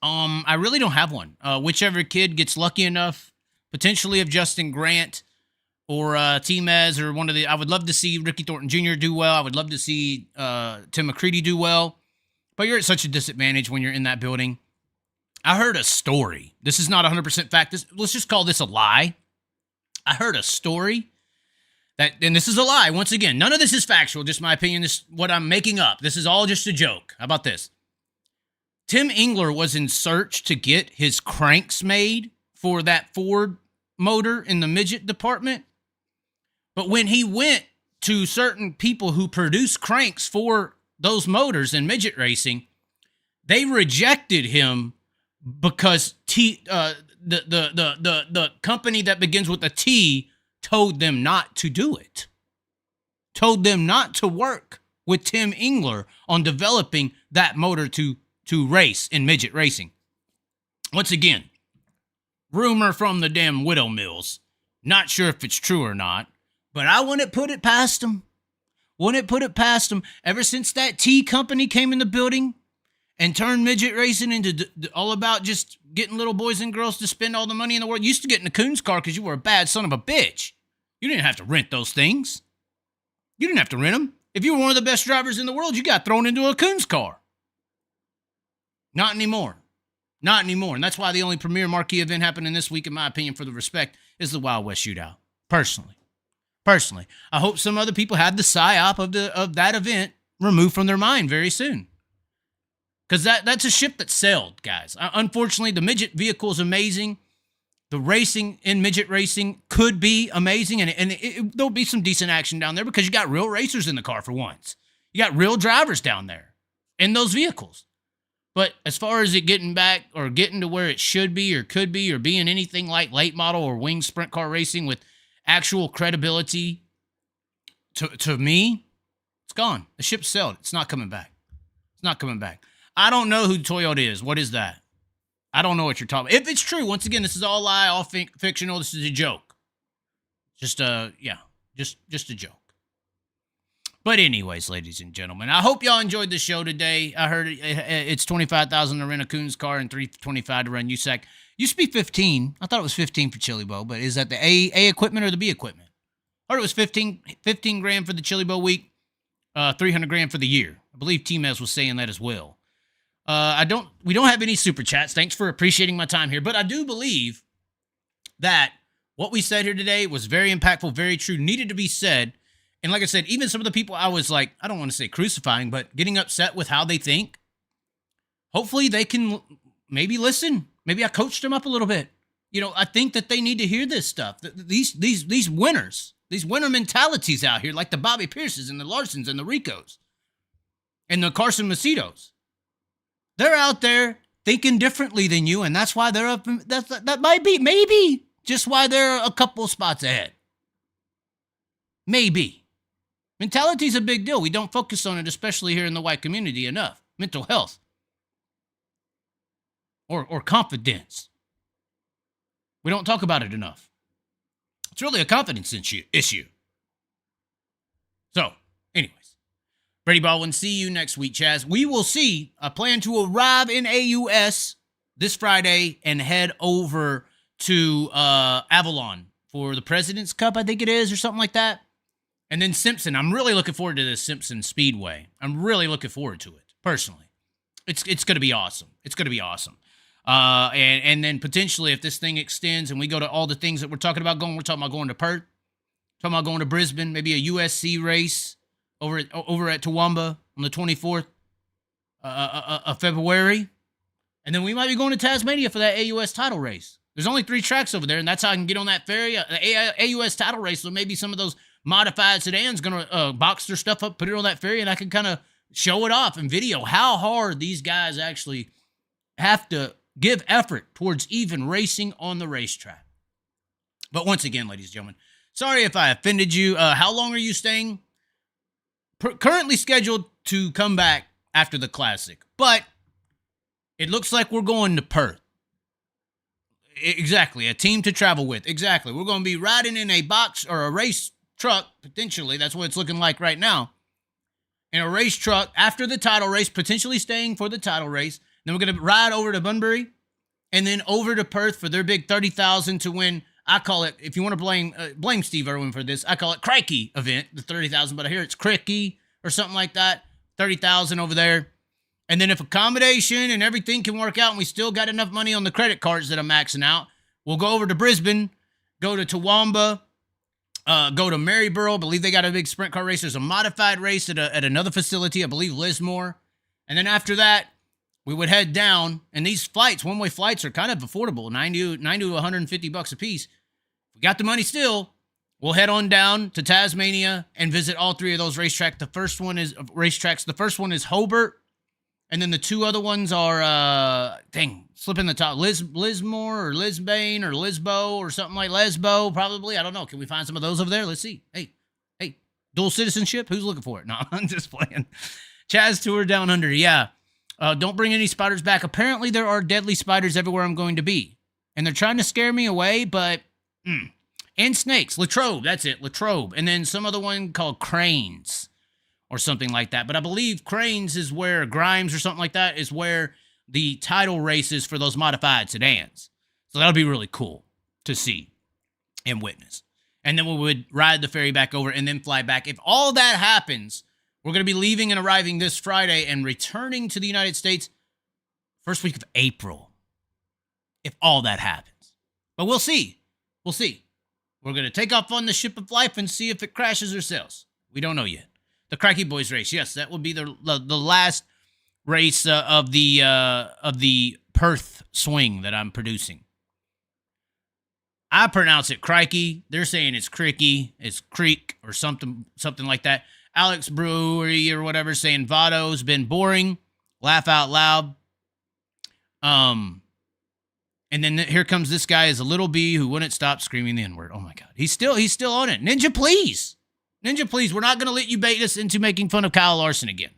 I really don't have one. Whichever kid gets lucky enough, potentially of Justin Grant or T-Mez or one of the. I would love to see Ricky Thornton Jr. do well. I would love to see Tim McCready do well. But you're at such a disadvantage when you're in that building. I heard a story. This is not 100% fact. Let's just call this a lie. I heard a story. And this is a lie. Once again, none of this is factual, just my opinion. This is what I'm making up. This is all just a joke. How about this? Tim Engler was in search to get his cranks made for that Ford motor in the midget department. But when he went to certain people who produce cranks for those motors in midget racing, they rejected him because the company that begins with a T told them not to do it. Told them not to work with Tim Engler on developing that motor to race in midget racing. Once again, rumor from the damn widow mills. Not sure if it's true or not, but I wouldn't put it past them. Wouldn't put it past them. Ever since that T company came in the building and turned midget racing into all about just getting little boys and girls to spend all the money in the world. You used to get in a Coons car because you were a bad son of a bitch. You didn't have to rent those things. You didn't have to rent them. If you were one of the best drivers in the world, you got thrown into a Coons car. Not anymore. Not anymore. And that's why the only premier marquee event happening this week, in my opinion, for the respect, is the Wild West Shootout. Personally. I hope some other people had the psyop of that event removed from their mind very soon. Because that's a ship that sailed, guys. Unfortunately, the midget vehicle is amazing. The racing in midget racing could be amazing. And there'll be some decent action down there because you got real racers in the car for once. You got real drivers down there in those vehicles. But as far as it getting back or getting to where it should be or could be or being anything like late model or wing sprint car racing with actual credibility, to me, it's gone. The ship's sailed. It's not coming back. It's not coming back. I don't know who Toyota is. What is that? I don't know what you're talking about. If it's true, once again, this is all lie, all fictional. This is a joke. Just a joke. But anyways, ladies and gentlemen, I hope y'all enjoyed the show today. I heard it's $25,000 to rent a Coons car and $325 to run USAC. Used to be 15. I thought it was 15 for Chili Bowl, but is that the A equipment or the B equipment? I heard it was 15 grand for the Chili Bowl week, 300 grand for the year. I believe T-Mez was saying that as well. We don't have any super chats. Thanks for appreciating my time here, but I do believe that what we said here today was very impactful, very true, needed to be said. And like I said, even some of the people I was like, I don't want to say crucifying, but getting upset with how they think, hopefully they can maybe listen. Maybe I coached them up a little bit. I think that they need to hear this stuff. These winners, these winner mentalities out here, like the Bobby Pierces and the Larsons and the Ricos and the Carson Macedos. They're out there thinking differently than you, and that's why they're up. That might be, maybe, just why they're a couple spots ahead. Maybe. Mentality is a big deal. We don't focus on it, especially here in the white community, enough. Mental health. Or confidence. We don't talk about it enough. It's really a confidence issue. So, anyways. Brady Baldwin, see you next week, Chaz. We will see. I plan to arrive in AUS this Friday and head over to Avalon for the President's Cup, I think it is, or something like that. And then Simpson. I'm really looking forward to this Simpson Speedway. I'm really looking forward to it, personally. It's going to be awesome. It's going to be awesome. And then potentially if this thing extends and we go to all the things that we're talking about going, we're talking about going to Perth, talking about going to Brisbane, maybe a USC race over at Toowoomba on the 24th of February. And then we might be going to Tasmania for that AUS title race. There's only 3 tracks over there, and that's how I can get on that ferry. The AUS title race, so maybe some of those modified sedans going to box their stuff up, put it on that ferry, and I can kind of show it off and video how hard these guys actually have to give effort towards even racing on the racetrack. But once again, ladies and gentlemen, sorry if I offended you. How long are you staying? Currently scheduled to come back after the Classic, but it looks like we're going to Perth. Exactly, a team to travel with. Exactly, we're going to be riding in a box or a race truck, potentially. That's what it's looking like right now. In a race truck after the title race, potentially staying for the title race. Then we're going to ride over to Bunbury and then over to Perth for their big 30,000 to win. I call it, if you want to blame Steve Irwin for this, I call it Crikey event, the 30,000, but I hear it's Cricky or something like that. 30,000 over there. And then if accommodation and everything can work out and we still got enough money on the credit cards that I'm maxing out, we'll go over to Brisbane, go to Toowoomba, go to Maryborough. I believe they got a big sprint car race. There's a modified race at another facility, I believe Lismore. And then after that, we would head down. And these flights, one-way flights, are kind of affordable, $90 to $150 a piece. If we got the money still, we'll head on down to Tasmania and visit all 3 of those racetracks. The first one is Hobart. And then the 2 other ones are, slipping the top, Lismore or Lisbane or Lisbo or something like Lesbo, probably. I don't know. Can we find some of those over there? Let's see. Hey, dual citizenship? Who's looking for it? No, I'm just playing. Chaz Tour Down Under, yeah. Don't bring any spiders back. Apparently there are deadly spiders everywhere I'm going to be. And they're trying to scare me away, but, and snakes. Latrobe, that's it, Latrobe. And then some other one called Cranes. Or something like that. But I believe Cranes is where, Grimes or something like that, is where the title race is for those modified sedans. So that'll be really cool to see and witness. And then we would ride the ferry back over and then fly back. If all that happens, we're going to be leaving and arriving this Friday and returning to the United States first week of April. If all that happens. But we'll see. We'll see. We're going to take off on the ship of life and see if it crashes or sails. We don't know yet. The Cracky Boys race, yes, that will be the last race of the Perth swing that I'm producing. I pronounce it Crikey. They're saying it's Cricky, it's Creek or something like that. Alex Brewery or whatever saying Vado's been boring. Laugh out loud. And then here comes this guy as a little bee who wouldn't stop screaming the N-word. Oh my God. He's still on it. Ninja, please. Ninja, please. We're not going to let you bait us into making fun of Kyle Larson again.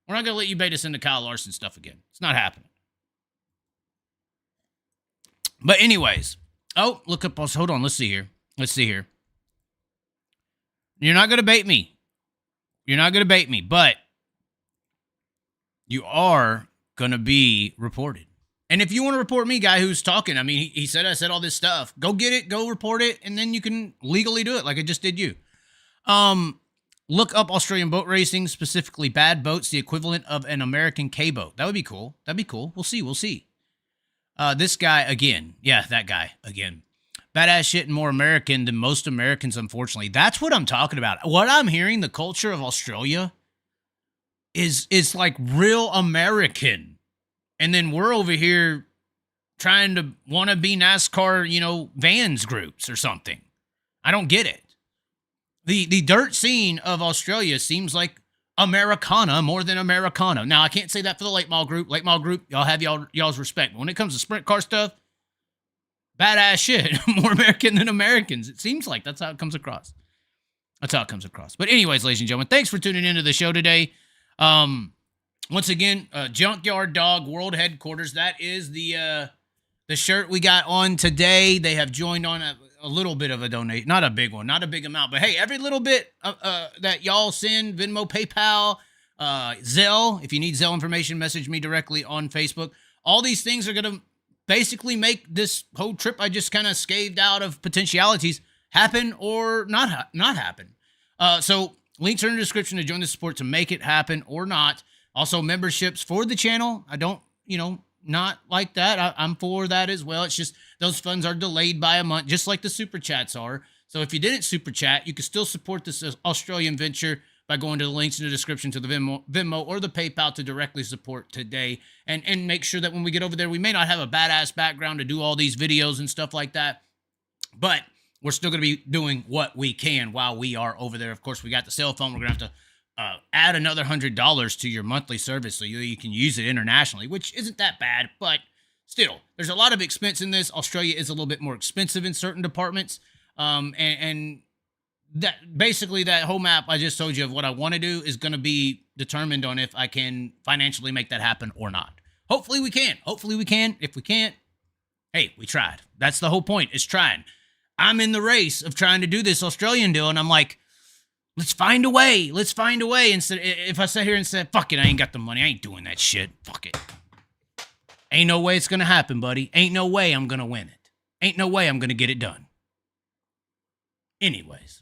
We're not going to let you bait us into Kyle Larson stuff again. It's not happening. But anyways. Oh, look up. Hold on. Let's see here. You're not going to bait me. But you are going to be reported. And if you want to report me, guy who's talking, I mean, he said I said all this stuff. Go get it, go report it, and then you can legally do it like I just did you. Look up Australian boat racing, specifically bad boats, the equivalent of an American K-boat. That would be cool. We'll see. This guy again. Yeah, that guy again. Badass shit and more American than most Americans, unfortunately. That's what I'm talking about. What I'm hearing, the culture of Australia is like real American. And then we're over here trying to want to be NASCAR, vans groups or something. I don't get it. The dirt scene of Australia seems like Americana more than Americana. Now, I can't say that for the late model group. Late model group, y'all have y'all's respect. But when it comes to sprint car stuff, badass shit. More American than Americans. It seems like that's how it comes across. But anyways, ladies and gentlemen, thanks for tuning into the show today. Once again, Junkyard Dog World Headquarters. That is the shirt we got on today. They have joined on a little bit of a donation. Not a big one, not a big amount. But hey, every little bit that y'all send, Venmo, PayPal, Zelle. If you need Zelle information, message me directly on Facebook. All these things are going to basically make this whole trip I just kind of scaved out of potentialities happen or not happen. So links are in the description to join the support to make it happen or not. Also, memberships for the channel. I don't, not like that. I'm for that as well. It's just those funds are delayed by a month, just like the super chats are. So if you didn't super chat, you can still support this Australian venture by going to the links in the description to the Venmo or the PayPal to directly support today. And make sure that when we get over there, we may not have a badass background to do all these videos and stuff like that, but we're still going to be doing what we can while we are over there. Of course, we got the cell phone. We're going to have to add another $100 to your monthly service so you can use it internationally, which isn't that bad, but still, there's a lot of expense in this. Australia is a little bit more expensive in certain departments, and that basically that whole map I just told you of what I want to do is going to be determined on if I can financially make that happen or not. Hopefully we can. If we can't, hey, we tried. That's the whole point, is trying. I'm in the race of trying to do this Australian deal, and I'm like, let's find a way. Instead, if I sit here and say, fuck it, I ain't got the money. I ain't doing that shit. Fuck it. Ain't no way it's going to happen, buddy. Ain't no way I'm going to win it. Ain't no way I'm going to get it done. Anyways,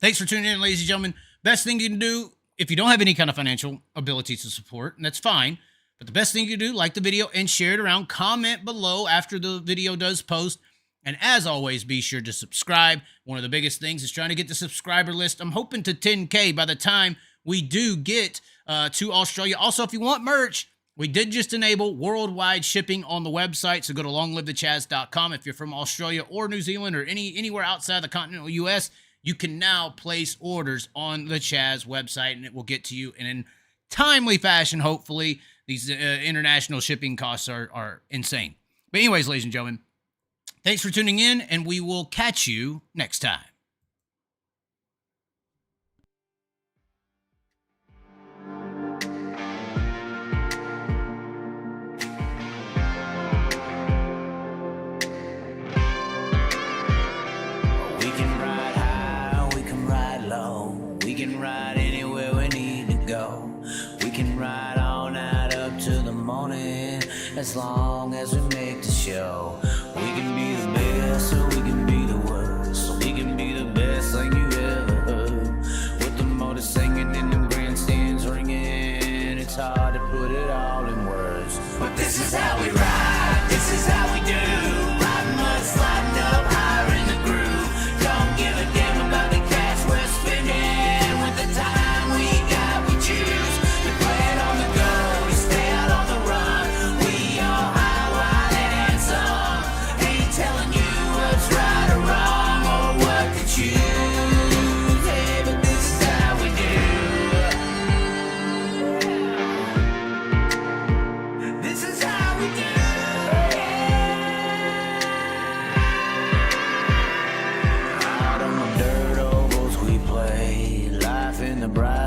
thanks for tuning in, ladies and gentlemen. Best thing you can do, if you don't have any kind of financial ability to support, and that's fine, but the best thing you can do, like the video and share it around, comment below after the video does post. And as always, be sure to subscribe. One of the biggest things is trying to get the subscriber list. I'm hoping to 10K by the time we do get to Australia. Also, if you want merch, we did just enable worldwide shipping on the website. So go to longlivethechaz.com. If you're from Australia or New Zealand or anywhere outside the continental U.S., you can now place orders on the Chaz website, and it will get to you in a timely fashion, hopefully. These international shipping costs are insane. But anyways, ladies and gentlemen, thanks for tuning in, and we will catch you next time. We can ride high, we can ride low. We can ride anywhere we need to go. We can ride all night up to the morning, as long as we make the show. We can be the best, or we can be the worst. We can be the best thing you ever heard. With the motor singing and the grandstands ringing, it's hard to put it all in words. But this is how we ride, this is how we do. Riding mud, sliding up higher in the groove. Don't give a damn about the cash we're spending. With the time we got, we choose to play it on the go, to stay out on the run. We all high, wild, and handsome. Ain't telling you what's right or wrong or what to choose. Hey, but this is how we do. This is how we do.